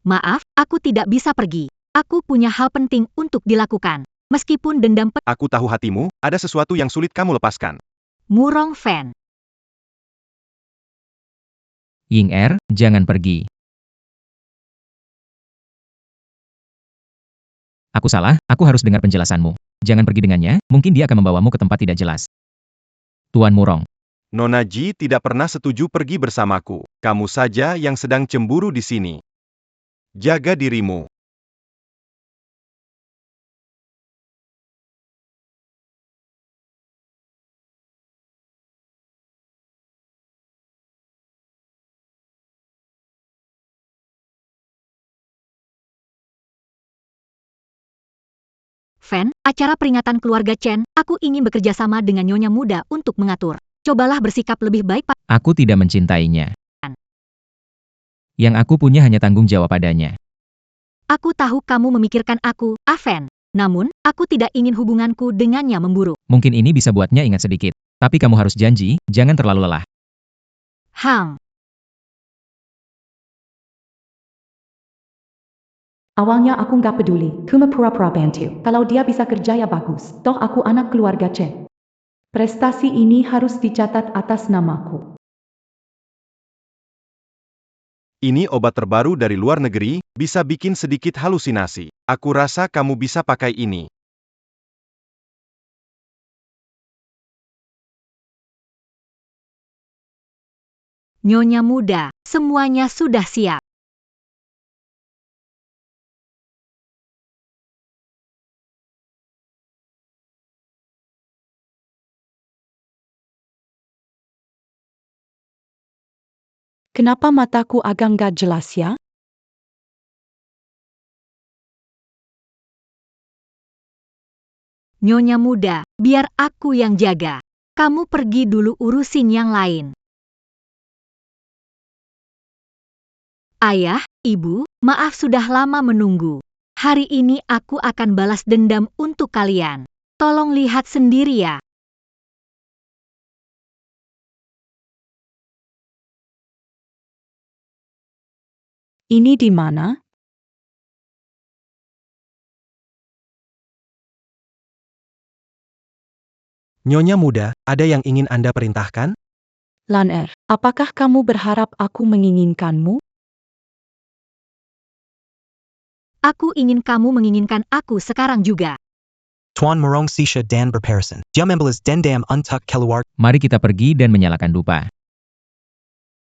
Maaf, aku tidak bisa pergi. Aku punya hal penting untuk dilakukan. Meskipun dendam Aku tahu hatimu, ada sesuatu yang sulit kamu lepaskan. Murong Fen. Ying Er, jangan pergi. Aku salah, aku harus dengar penjelasanmu. Jangan pergi dengannya, mungkin dia akan membawamu ke tempat tidak jelas. Tuan Murong. Nona Ji tidak pernah setuju pergi bersamaku. Kamu saja yang sedang cemburu di sini. Jaga dirimu. Fen, acara peringatan keluarga Chen, aku ingin bekerja sama dengan nyonya muda untuk mengatur. Cobalah bersikap lebih baik, Pak. Aku tidak mencintainya. Yang aku punya hanya tanggung jawab padanya. Aku tahu kamu memikirkan aku, Fen. Namun, aku tidak ingin hubunganku dengannya memburuk. Mungkin ini bisa buatnya ingat sedikit. Tapi kamu harus janji, jangan terlalu lelah. Hang. Awalnya aku nggak peduli, cuma pura-pura bantu. Kalau dia bisa kerja ya bagus, toh aku anak keluarga Chen. Prestasi ini harus dicatat atas namaku. Ini obat terbaru dari luar negeri, bisa bikin sedikit halusinasi. Aku rasa kamu bisa pakai ini. Nyonya muda, semuanya sudah siap. Kenapa mataku agak nggak jelas ya? Nyonya muda, biar aku yang jaga. Kamu pergi dulu urusin yang lain. Ayah, ibu, maaf sudah lama menunggu. Hari ini aku akan balas dendam untuk kalian. Tolong lihat sendiri ya. Ini di mana? Nyonya muda, ada yang ingin Anda perintahkan? Lan Er, apakah kamu berharap aku menginginkanmu? Aku ingin kamu menginginkan aku sekarang juga. Tuan Murong Sisha Dan Berperson. Jamembelas Dendam Untuk Keluar. Mari kita pergi dan menyalakan dupa.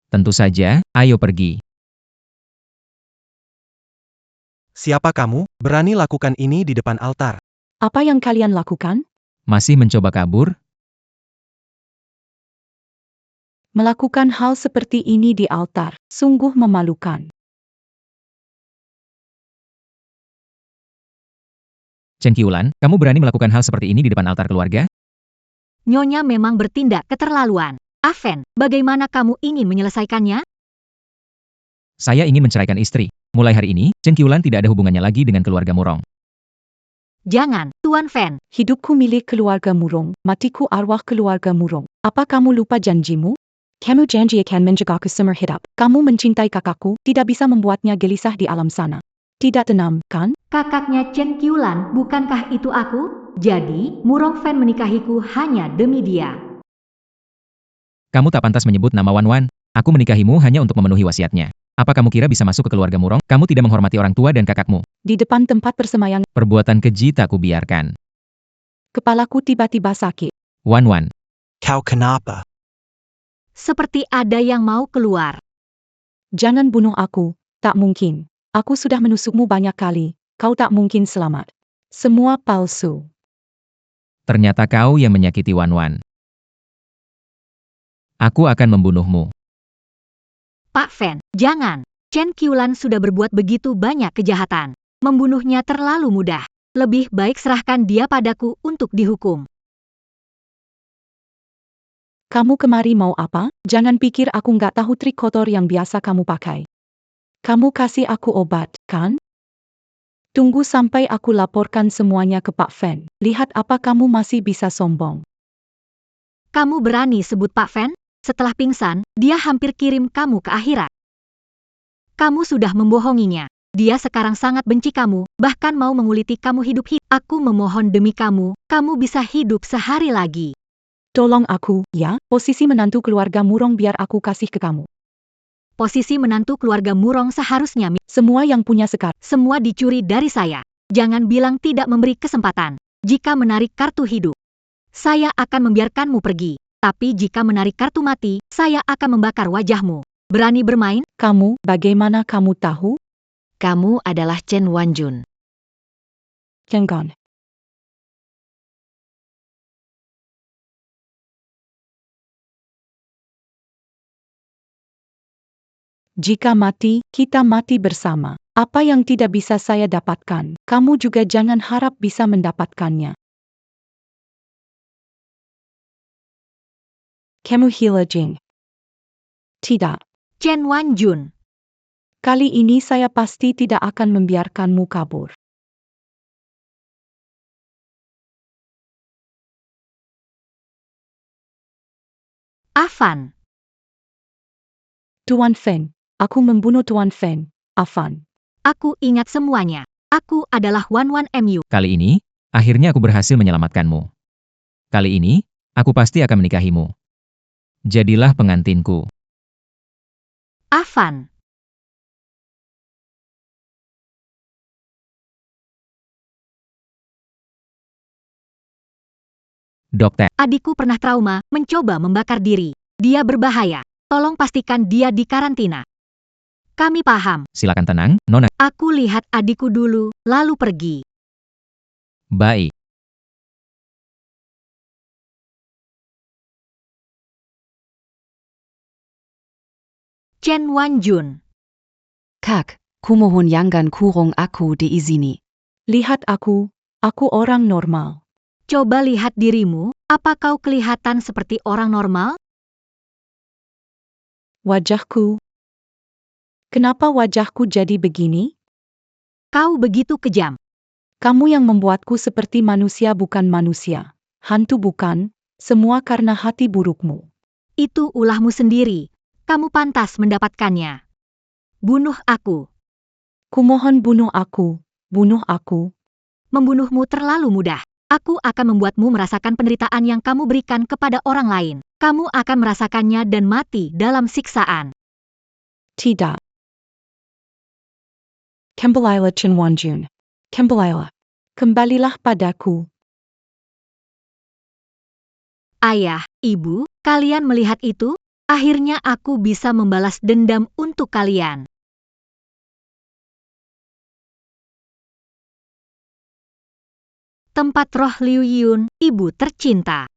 Tentu saja, ayo pergi. Siapa kamu? Berani lakukan ini di depan altar. Apa yang kalian lakukan? Masih mencoba kabur? Melakukan hal seperti ini di altar, sungguh memalukan. Chen Qiulan, kamu berani melakukan hal seperti ini di depan altar keluarga? Nyonya memang bertindak keterlaluan. Fen, bagaimana kamu ingin menyelesaikannya? Saya ingin menceraikan istri. Mulai hari ini, Chen Qiulan tidak ada hubungannya lagi dengan keluarga Murong. Jangan, Tuan Fen. Hidupku milik keluarga Murong, matiku arwah keluarga Murong. Apa kamu lupa janjimu? Kamu janji akan menjagaku seumur hidup. Kamu mencintai kakakku, tidak bisa membuatnya gelisah di alam sana. Tidak tenang, kan? Kakaknya Chen Qiulan, bukankah itu aku? Jadi, Murong Fen menikahiku hanya demi dia. Kamu tak pantas menyebut nama Wan Wan. Aku menikahimu hanya untuk memenuhi wasiatnya. Apa kamu kira bisa masuk ke keluarga Murong? Kamu tidak menghormati orang tua dan kakakmu. Di depan tempat persemayangan, Perbuatan keji tak kubiarkan. kepalaku tiba-tiba sakit. Wan Wan, Kau kenapa? Seperti ada yang mau keluar. Jangan bunuh aku, tak mungkin. Aku sudah menusukmu banyak kali, kau tak mungkin selamat. Semua palsu. ternyata kau yang menyakiti Wan Wan. Aku akan membunuhmu. Pak Fen, jangan. Chen Qiulan sudah berbuat begitu banyak kejahatan. Membunuhnya terlalu mudah. Lebih baik serahkan dia padaku untuk dihukum. Kamu kemari mau apa? Jangan pikir aku nggak tahu trik kotor yang biasa kamu pakai. Kamu kasih aku obat, kan? Tunggu sampai aku laporkan semuanya ke Pak Fen. Lihat apa kamu masih bisa sombong. Kamu berani sebut Pak Fen? Setelah pingsan, dia hampir kirim kamu ke akhirat. Kamu sudah membohonginya. Dia sekarang sangat benci kamu, bahkan mau menguliti kamu hidup-hidup. Aku memohon demi kamu, kamu bisa hidup sehari lagi. Tolong aku, ya, posisi menantu keluarga Murong biar aku kasih ke kamu. Posisi menantu keluarga Murong seharusnya Semua yang punya sekarang. semua dicuri dari saya. Jangan bilang tidak memberi kesempatan. Jika menarik kartu hidup, saya akan membiarkanmu pergi. Tapi jika menarik kartu mati, saya akan membakar wajahmu. Berani bermain? Kamu, bagaimana kamu tahu? Kamu adalah Chen Wanjun. Jangan. Jika mati, kita mati bersama. Apa yang tidak bisa saya dapatkan, kamu juga jangan harap bisa mendapatkannya. Kamu gila Jing. Tidak. Chen Wanjun. Kali ini saya pasti tidak akan membiarkanmu kabur. Afan. Tuan Fen, aku membunuh Tuan Fen. Afan. Aku ingat semuanya. Aku adalah Wan Wan Mu. Kali ini, akhirnya aku berhasil menyelamatkanmu. Kali ini, aku pasti akan menikahimu. Jadilah pengantinku. Afan. Dokter, Adikku pernah trauma, mencoba membakar diri. Dia berbahaya. Tolong pastikan dia dikarantina. Kami paham. silakan tenang, Nona. Aku lihat adikku dulu, lalu pergi. Baik. Chen Wanjun. Kak, kumohon jangan kurung aku di sini. Lihat aku orang normal. Coba lihat dirimu, apa kau kelihatan seperti orang normal? Wajahku. Kenapa wajahku jadi begini? Kau begitu kejam. Kamu yang membuatku seperti manusia bukan manusia. Hantu bukan, semua karena hati burukmu. Itu ulahmu sendiri. Kamu pantas mendapatkannya. Bunuh aku. Kumohon bunuh aku, bunuh aku. Membunuhmu terlalu mudah. Aku akan membuatmu merasakan penderitaan yang kamu berikan kepada orang lain. Kamu akan merasakannya dan mati dalam siksaan. Tidak. Kembalilah Chen Wanjun. Kembalilah. Kembalilah padaku. Ayah, ibu, kalian melihat itu? Akhirnya aku bisa membalas dendam untuk kalian. Tempat roh Liu Yun, ibu tercinta.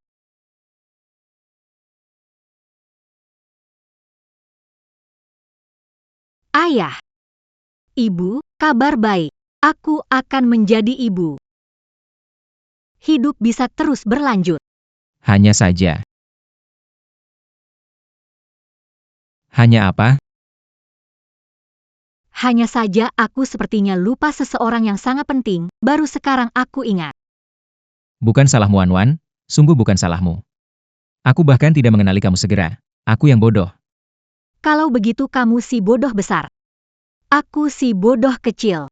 Ayah. Ibu, kabar baik. Aku akan menjadi ibu. Hidup bisa terus berlanjut. Hanya saja. Hanya apa? Hanya saja aku sepertinya lupa seseorang yang sangat penting, baru sekarang aku ingat. Bukan salahmu Wan, sungguh bukan salahmu. Aku bahkan tidak mengenali kamu segera. Aku yang bodoh. Kalau begitu kamu si bodoh besar. Aku si bodoh kecil.